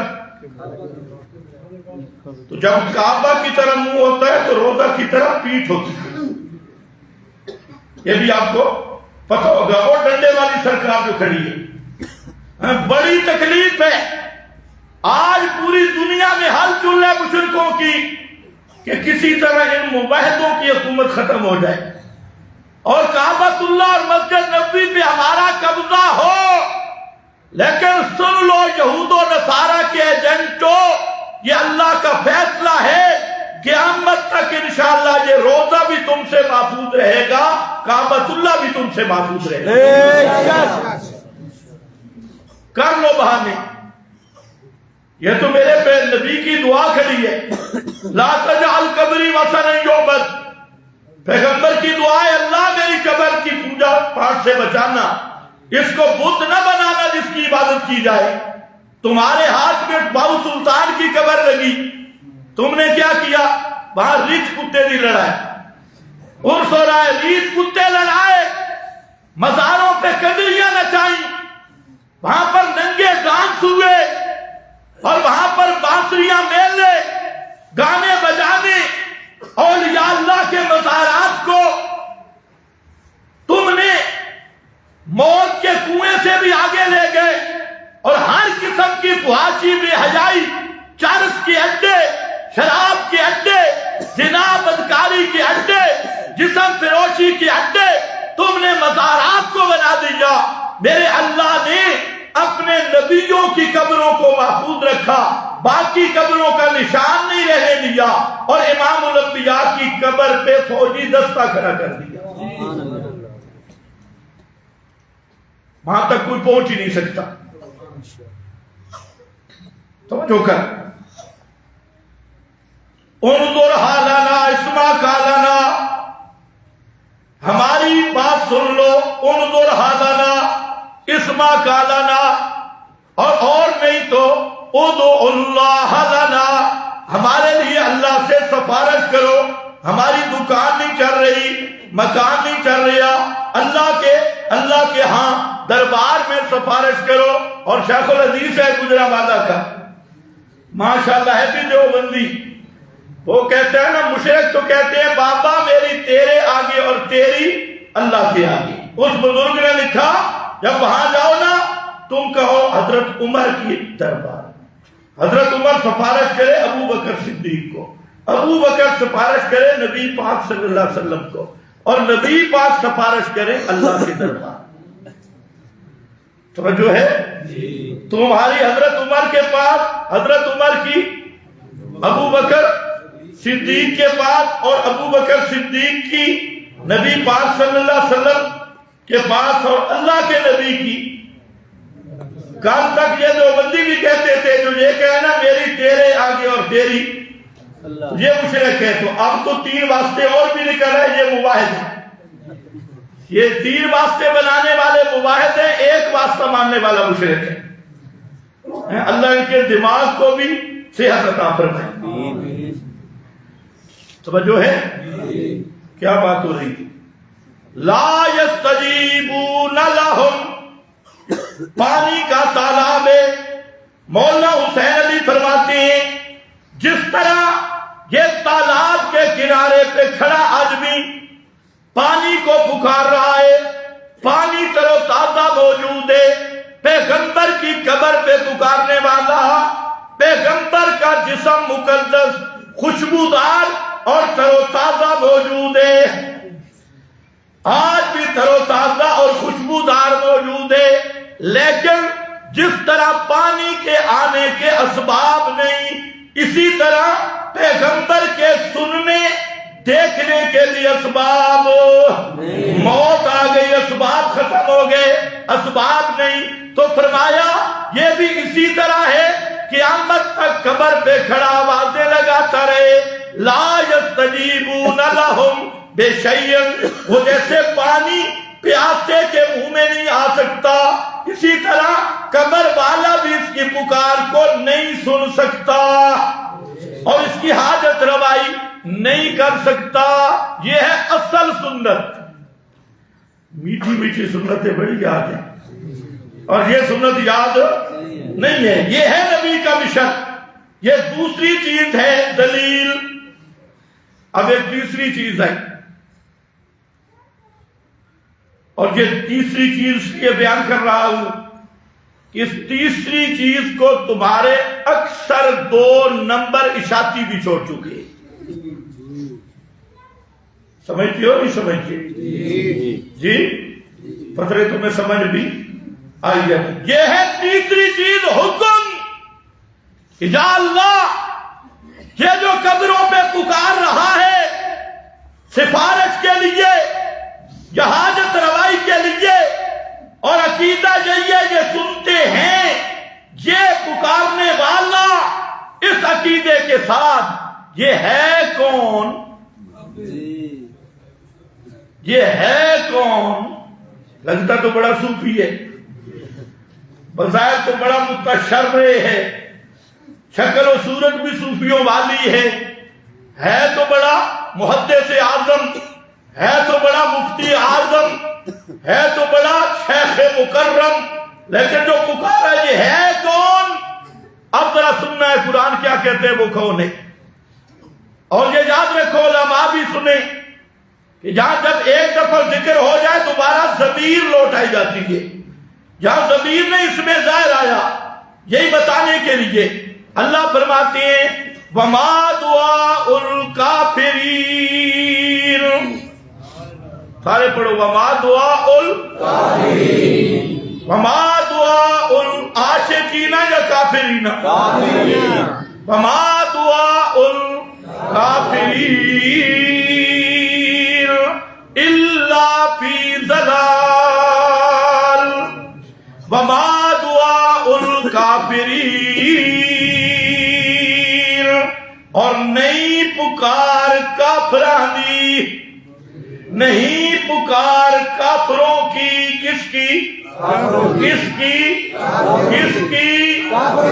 تو جب کعبہ کی طرح منہ ہوتا ہے تو روزہ کی طرح پیٹھ ہوتی ہے. یہ بھی آپ کو پتہ ہوگا. وہ ڈنڈے والی سرکار جو کھڑی ہے، بڑی تکلیف ہے. آج پوری دنیا میں ہل چل ہے مشرکوں کی کہ کسی طرح ان مباحثوں کی حکومت ختم ہو جائے اور کعبۃ اللہ اور مسجد نبوی پہ ہمارا قبضہ ہو. لیکن سن لو یہود و نصارہ کے ایجنٹو، یہ اللہ کا فیصلہ ہے. قیامت تک انشاءاللہ یہ روزہ بھی تم سے محفوظ رہے گا، کعبۃ اللہ بھی تم سے محفوظ رہے گا. کر لو بہانے. یہ تو میرے پہ نبی کی دعا کھڑی ہے، لا تجعل قبری وثنا یعبد. پیغمبر کی دعا ہے اللہ میری قبر کی پوجا پاٹ سے بچانا، اس کو بت نہ بنانا جس کی عبادت کی جائے. تمہارے ہاتھ میں باؤ سلطان کی قبر لگی، تم نے کیا کیا؟ وہاں ریچھ کتے نہیں لڑائے، عرس ہو رہا ہے، ریچھ کتے لڑائے، مزاروں پہ کنڈلیاں نچائیں، وہاں پر ننگے ڈانس ہوئے اور وہاں پر بانسریاں میلے، گانے بجانے. اولیاء اللہ کے مزارات کو تم نے موت کے کنویں سے بھی آگے لے گئے اور ہر قسم کی فحاشی بے حیائی، چرس کے اڈے، شراب کے اڈے، زنا بدکاری کے اڈے، جسم فروشی کے اڈے تم نے مزارات کو بنا دیا. میرے اللہ نے اپنے نبیوں کی قبروں کو محفوظ رکھا، باقی قبروں کا نشان نہیں رہنے دیا، اور امام الانبیاء کی قبر پہ فوجی دستہ کھڑا کر دیا. وہاں تک کوئی پہنچ ہی نہیں سکتا. توجہ کر. انظر حالنا اسمع قالنا، ہماری بات سن لو، انظر حالنا اسمع قالنا، اور نہیں تو ادعو اللہ لنا، ہمارے لیے اللہ سے سفارش کرو، ہماری دکان نہیں چل رہی، مکان نہیں چل رہا، اللہ کے ہاں دربار میں سفارش کرو۔ اور شیخ الحدیث ہے گجرانوالہ کا، ماشاءاللہ ہے بھی دیوبندی، وہ کہتے ہیں نا مشرک تو کہتے ہیں بابا میری تیرے آگے اور تیری اللہ کے آگے۔ اس بزرگ نے لکھا جب وہاں جاؤ نا تم کہو حضرت عمر کی دربار، حضرت عمر سفارش کرے ابو بکر صدیق کو، ابو بکر سفارش کرے نبی پاک صلی اللہ علیہ وسلم کو، اور نبی پاک سفارش کرے اللہ کے دربار۔ توجہ ہے؟ تمہاری حضرت عمر کے پاس، حضرت عمر کی ابو بکر صدیق کے پاس، اور ابو بکر صدیق کی نبی پاک صلی اللہ علیہ وسلم کے پاس، اور اللہ کے نبی کی۔ کل تک یہ دیوبندی بھی کہتے تھے جو یہ کہنا میری تیرے آگے اور تیری یہ مشرک ہے، تو اب تو تین واسطے اور بھی نکل رہے، یہ مواحد ہے، یہ تین واسطے بنانے والے مواحد ہیں، ایک واسطہ ماننے والا مشرک ہے۔ اللہ ان کے دماغ کو بھی صحت عطا فرمائے۔ توجہ ہے؟ کیا بات ہو رہی؟ لا یستجیبون لہم، پانی کا تالاب ہے۔ مولانا حسین علی فرماتے ہیں جس طرح یہ تالاب کے کنارے پہ کھڑا آدمی پانی کو پکار رہا ہے، پانی تر و تازہ موجود ہے، پیغمبر کی قبر پہ پکارنے والا، پیغمبر کا جسم مقدس خوشبودار اور تر و تازہ موجود ہے، آج بھی تر و تازہ اور خوشبودار موجود ہے، لیکن جس طرح پانی کے آنے کے اسباب نہیں، اسی طرح پیغمبر کے سننے دیکھنے کے لیے اسباب، موت آ گئی، اسباب ختم ہو گئے، اسباب نہیں، تو فرمایا یہ بھی اسی طرح ہے، قیامت تک قبر پہ کھڑا آوازیں لگاتا رہے، لا یستجیبون لہم بشیء، وہ جیسے پانی پیاسے کے منہ میں نہیں آ سکتا، اسی طرح قبر والا بھی اس کی پکار کو نہیں سن سکتا اور اس کی حاجت روائی نہیں کر سکتا۔ یہ ہے اصل سنت۔ میٹھی میٹھی سنتیں بڑی یاد ہیں اور یہ سنت یاد نہیں ہے، یہ ہے نبی کا مشن۔ یہ دوسری چیز ہے دلیل۔ اب ایک تیسری چیز ہے، اور یہ تیسری چیز یہ بیان کر رہا ہوں کہ اس تیسری چیز کو تمہارے اکثر 2 نمبر اشاعتی بھی چھوڑ چکے۔ سمجھتی ہو نہیں سمجھتی؟ جی پترے تمہیں سمجھ بھی آئی ہے۔ یہ ہے تیسری چیز، حکم کہ یا اللہ یہ جو قبروں پہ پکار رہا ہے سفارش کے لیے یا حاجت روائی کے لیے، اور عقیدہ یہی ہے یہ سنتے ہیں، یہ پکارنے والا اس عقیدے کے ساتھ یہ ہے کون؟ یہ ہے کون؟ لگتا تو بڑا صوفی ہے، بظاہر تو بڑا متشرع ہے، شکل و صورت بھی صوفیوں والی ہے تو بڑا محدث اعظم، ہے تو بڑا مفتی اعظم، ہے تو بڑا شیخ مکرم، لیکن جو پکارا یہ ہے کون؟ اب ذرا سننا ہے قرآن کیا کہتے ہیں وہ کون ہے، اور یہ یاد رکھو علماء بھی سنیں کہ جہاں جب ایک دفعہ ذکر ہو جائے دوبارہ ضمیر لوٹائی جاتی ہے، جہاں ضمیر نے اس میں ظاہر آیا، یہی بتانے کے لیے اللہ فرماتے ہیں وَمَا دُعَاءُ الْكَافِرِينَ، سارے پڑھو وَمَا دُعَاءُ الْكَافِرِينَ، وَمَا دُعَاءُ الْعَاشِقِينَ یا کافرین، وَمَا دُعَاءُ الْكَافِرِينَ إِلَّا فِي ضَلَالٍ، وَمَا دُعَاءُ الْكَافِرِينَ، اور نہیں پکار کافرانی، نہیں پکار کافروں کی، کس کی؟ کس کی؟ کس کی؟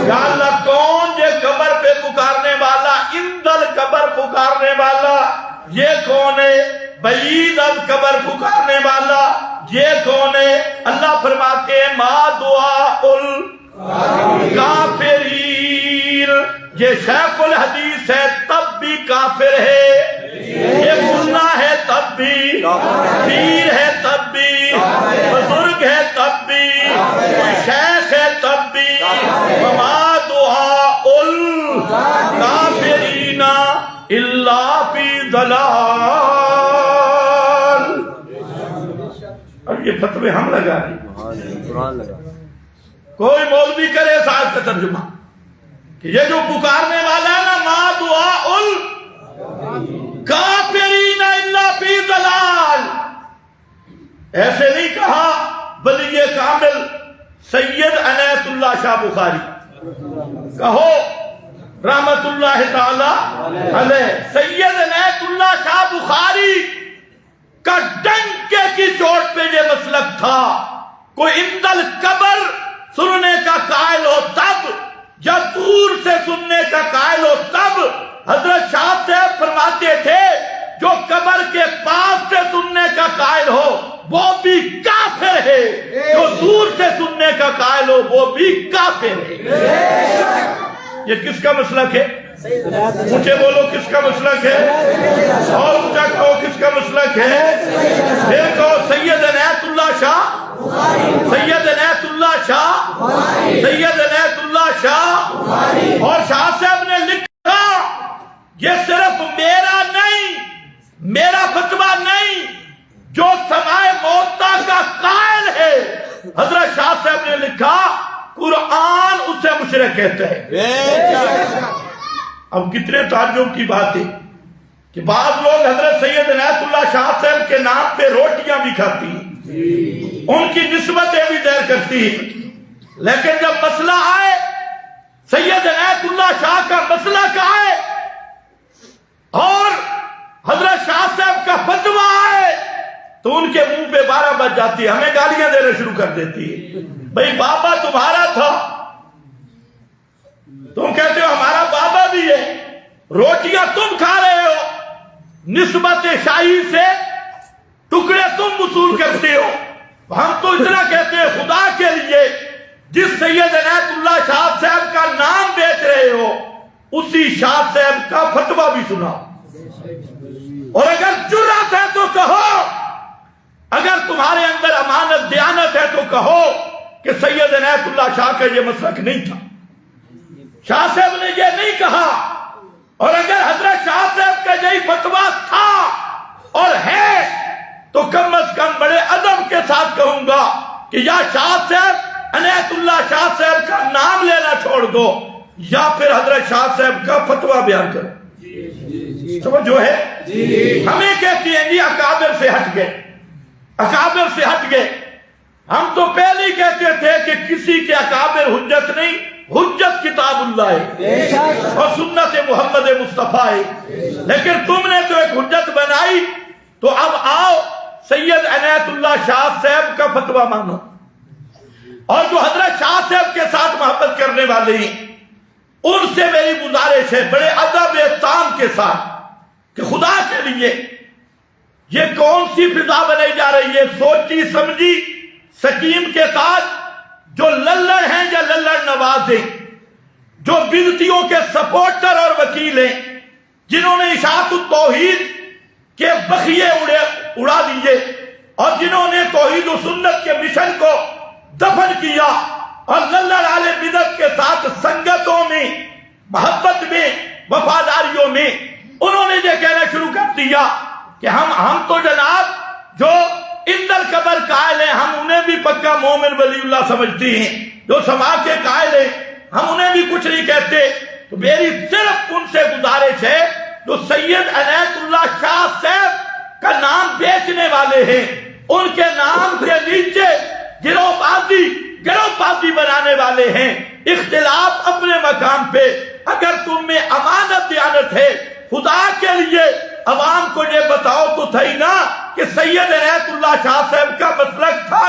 یا اللہ کون یہ قبر پہ پکارنے والا، اندل قبر پکارنے والا یہ کون ہے؟ بعید از قبر پکارنے والا یہ کون ہے؟ اللہ فرماتے ہیں ما دعاء الکافرین، یہ شیخ الحدیث ہے تب بھی کافر ہے، یہ ملا ہے تب بھی، پیر ہے تب بھی، بزرگ ہے تب بھی، کوئی شیخ ہے تب بھی، وما دعاء الکافرین الا فی ضلال۔ اب یہ فتوے ہم لگا رہے، کوئی مولوی کرے اس آیت کا ترجمہ کہ یہ جو پکارنے والا ہے نا ما دعاء الکافرین الا فی ضلال، ایسے نہیں کہا ولی کامل سید عنایت اللہ شاہ بخاری، کہو رحمت اللہ تعالی علیہ، سید عنایت اللہ شاہ بخاری کا ڈنکے کی چوٹ پہ یہ مسلک تھا، کوئی اندل قبر سننے کا قائل ہو تب، یا دور سے سننے کا قائل ہو تب۔ حضرت شاہ صاحب فرماتے تھے جو قبر کے پاس سے سننے کا قائل ہو وہ بھی کافر ہے، جو دور سے سننے کا قائل ہو وہ بھی کافر ہے۔ یہ کس کا مسلک ہے؟ اونچے بولو کس کا مسلک ہے؟ اور اونچا کہو کس کا مسلک ہے؟ پھر کہو سید عنایت اللہ شاہ، سید عنایت اللہ شاہ، سید عنایت اللہ شاہ۔ اور شاہ صاحب نے لکھا یہ صرف میرا نہیں، میرا فتویٰ نہیں، جو سماع موتا کا قائل ہے، حضرت شاہ صاحب نے لکھا قرآن اسے مشرک کہتا ہے۔ اب کتنے تعجب کی بات ہے کہ بعض لوگ حضرت سید عنایت اللہ شاہ صاحب کے نام پہ روٹیاں بھی کھاتی ہیں، ان کی نسبتیں بھی ظاہر کرتی ہیں، لیکن جب مسئلہ آئے سید عنایت اللہ شاہ کا مسئلہ کا آئے اور حضرت شاہ صاحب کا فتویٰ آئے تو ان کے منہ پہ 12 بج جاتی ہے، ہمیں گالیاں دینا شروع کر دیتی ہے۔ بھئی بابا تمہارا تھا، تم کہتے ہو ہمارا بابا بھی ہے، روٹیاں تم کھا رہے ہو، نسبت شاہی سے ٹکڑے تم وصول کرتے ہو، ہم تو اتنا کہتے ہیں خدا کے لیے جس سید عنایت اللہ شاہ صاحب کا نام بیچ رہے ہو اسی شاہ صاحب کا فتویٰ بھی سنا، اور اگر جرأت ہے تو کہو، اگر تمہارے اندر امانت دیانت ہے تو کہو کہ سید عنایت اللہ شاہ کا یہ مسلک نہیں تھا، شاہ صاحب نے یہ نہیں کہا، اور اگر حضرت شاہ صاحب کا یہی فتویٰ تھا اور ہے تو کم از کم بڑے ادب کے ساتھ کہوں گا کہ یا شاہ صاحب عنایت اللہ شاہ صاحب کا نام لینا چھوڑ دو یا پھر حضرت شاہ صاحب کا فتویٰ بیان کرو۔ سمجھو ہے؟ ہمیں کہتی ہیں جی اکابر سے ہٹ گئے، اکابر سے ہٹ گئے، ہم تو پہلے ہی کہتے تھے کہ کسی کے اکابر حجت نہیں، حجت کتاب اللہ ہے اور سنت محمد مصطفیٰ ہے، لیکن تم نے تو ایک حجت بنائی، تو اب آؤ سید عنایت اللہ شاہ صاحب کا فتویٰ مانو، اور جو حضرت شاہ صاحب کے ساتھ محبت کرنے والے ہیں ان سے میری گزارش ہے بڑے ادب احترام کے ساتھ کہ خدا کے لیے یہ کون سی فضا بنائی جا رہی ہے، سوچی سمجھی سکیم کے تاج جو للڑ ہیں یا للڑ نواز ہیں، جو بدعتیوں کے سپورٹر اور وکیل ہیں، جنہوں نے اشاعت التوحید کے بخیے اڑا دیے اور جنہوں نے توحید و سنت کے مشن کو دفن کیا اور للڑ والے بدعت کے ساتھ سنگتوں میں، محبت میں، وفاداریوں میں انہوں نے یہ کہنا شروع کر دیا کہ ہم تو جناب جو اندر قبر قائل ہیں ہم انہیں بھی پکا مومن ولی اللہ سمجھتی ہیں، جو سما کے قائل ہیں ہم انہیں بھی کچھ نہیں کہتے۔ تو میری صرف ان سے گزارش ہے جو سید عنایت اللہ شاہ صاحب کا نام بیچنے والے ہیں، ان کے نام کے نیچے گروہ بازی بنانے والے ہیں، اختلاف اپنے مقام پہ، اگر تم میں امانت دیانت ہے خدا کے لیے عوام کو یہ بتاؤ تو تھئی نا کہ سید عنایت اللہ شاہ صاحب کا مسلک تھا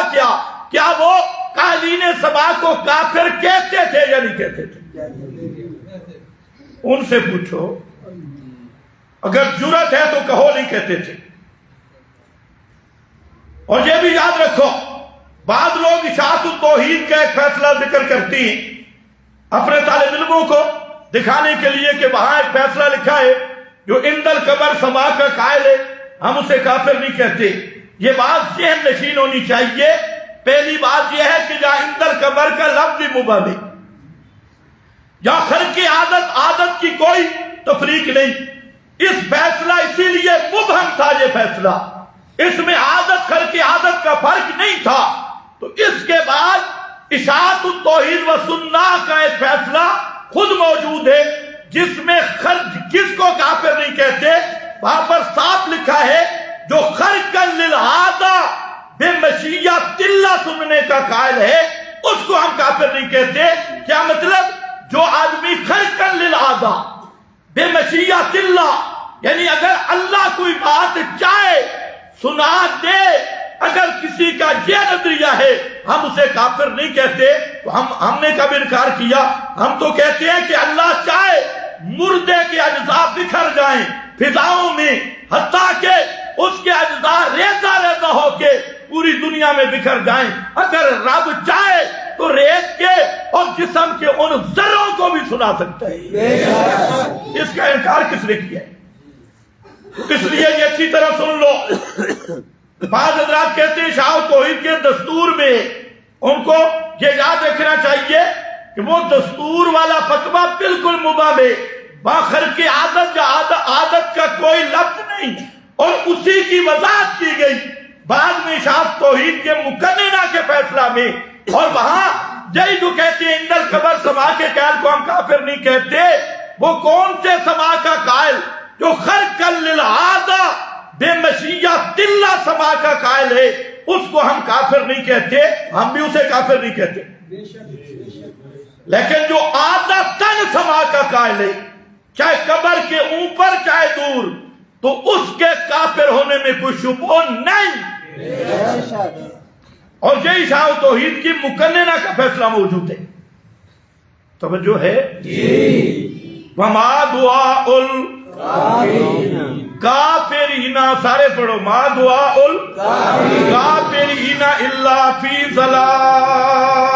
کیا وہ قائلین سبا کو کافر کہتے تھے یا نہیں کہتے تھے؟ ان سے پوچھو، اگر جرأت ہے تو کہو نہیں کہتے تھے۔ اور یہ بھی یاد رکھو، بعض لوگ اشاعت التوحید کا ایک فیصلہ ذکر کرتی ہیں اپنے طالب علموں کو دکھانے کے لیے کہ وہاں ایک فیصلہ لکھا ہے جو عند القبر سما کا قائل ہے، ہم اسے کافر نہیں کہتے۔ یہ بات ذہن نشین ہونی چاہیے۔ پہلی بات یہ ہے کہ جہاں عند القبر کا لفظ مبہم ہے، جہاں خلق عادت کی کوئی تفریق نہیں، اس فیصلہ اسی لیے مبہم تھا۔ یہ فیصلہ اس میں عادت خلق عادت کا فرق نہیں تھا۔ تو اس کے بعد اشاعت التوحید و سنہ کا ایک فیصلہ خود موجود ہے جس میں کس کو کافر نہیں کہتے، وہاں پر صاف لکھا ہے جو خرقا للعادہ بے مشیت اللہ سننے کا قائل ہے اس کو ہم کافر نہیں کہتے۔ کیا مطلب؟ جو آدمی خرقا للعادہ بے مشیت اللہ، یعنی اگر اللہ کوئی بات چاہے سنا دے، اگر کسی کا یہ نظریہ ہے ہم اسے کافر نہیں کہتے۔ تو ہم نے کب انکار کیا؟ ہم تو کہتے ہیں کہ اللہ چاہے مردے کے اجزاء بکھر جائیں فضاؤں میں، حتیٰ کہ اس کے اجزاء ریزہ ریزہ ہو کے پوری دنیا میں بکھر جائیں۔ اگر رب چاہے تو ریت کے اور جسم کے ان ذروں کو بھی سنا سکتا ہے۔ اس کا انکار کس نے کیا؟ اس لیے یہ اچھی طرح سن لو، بعض حضرات کہتے ہیں شاہ توحید کے دستور میں، ان کو یہ یاد رکھنا چاہیے کہ وہ دستور والا فتویٰ بالکل مبہم ہے، باخر کی عادت کا کوئی لفظ نہیں، اور اسی کی وضاحت کی گئی بعد میں شاہ توحید کے مقننہ کے فیصلہ میں۔ اور وہاں جئی جو کہتے ہیں عند القبر سما کے قائل کو ہم کافر نہیں کہتے، وہ کون سے سما کا قائل؟ جو خرقا للعادہ بے مشیت اللہ سما کا قائل ہے، اس کو ہم کافر نہیں کہتے، ہم بھی اسے کافر نہیں کہتے۔ لیکن جو عادتاً سما کا قائل ہے، چاہے قبر کے اوپر چاہے دور، تو اس کے کافر ہونے میں کوئی شبہ نہیں۔ اور یہ شاہ توحید کی مقننہ کا فیصلہ موجود ہے۔ توجہ ہے؟ وَمَا دُعَاءُ الْكَافِرِينَ، سارے پڑھو، مَا دُعَاءُ الْكَافِرِينَ إِلَّا فِي ضَلَالٍ۔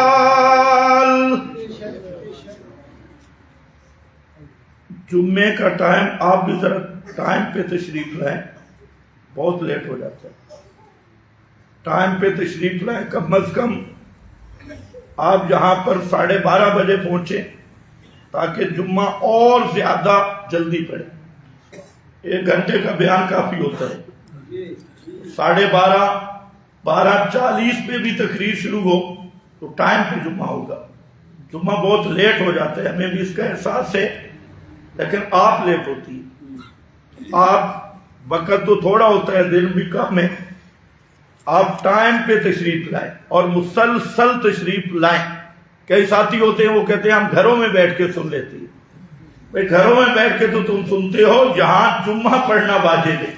جمعے کا ٹائم آپ بھی ذرا ٹائم پہ تشریف لائیں، بہت لیٹ ہو جاتا ہے۔ ٹائم پہ تشریف لائیں، کم از کم آپ یہاں پر 12:30 بجے پہنچیں تاکہ جمعہ اور زیادہ جلدی پڑے۔ 1 گھنٹے کا بیان کافی ہوتا ہے۔ 12:30 12:40 پہ بھی تقریر شروع ہو تو ٹائم پہ جمعہ ہوگا۔ جمعہ بہت لیٹ ہو جاتا ہے، ہمیں بھی اس کا احساس ہے، لیکن آپ لیٹ ہوتی ہے۔ آپ وقت تو تھوڑا ہوتا ہے، دن بھی کم ہے، آپ ٹائم پہ تشریف لائیں اور مسلسل تشریف لائیں۔ کئی ساتھی ہوتے ہیں وہ کہتے ہیں ہم گھروں میں بیٹھ کے سن لیتے ہیں۔ بھئی گھروں میں بیٹھ کے تو تم سنتے ہو، یہاں جمعہ پڑھنا واجب ہے۔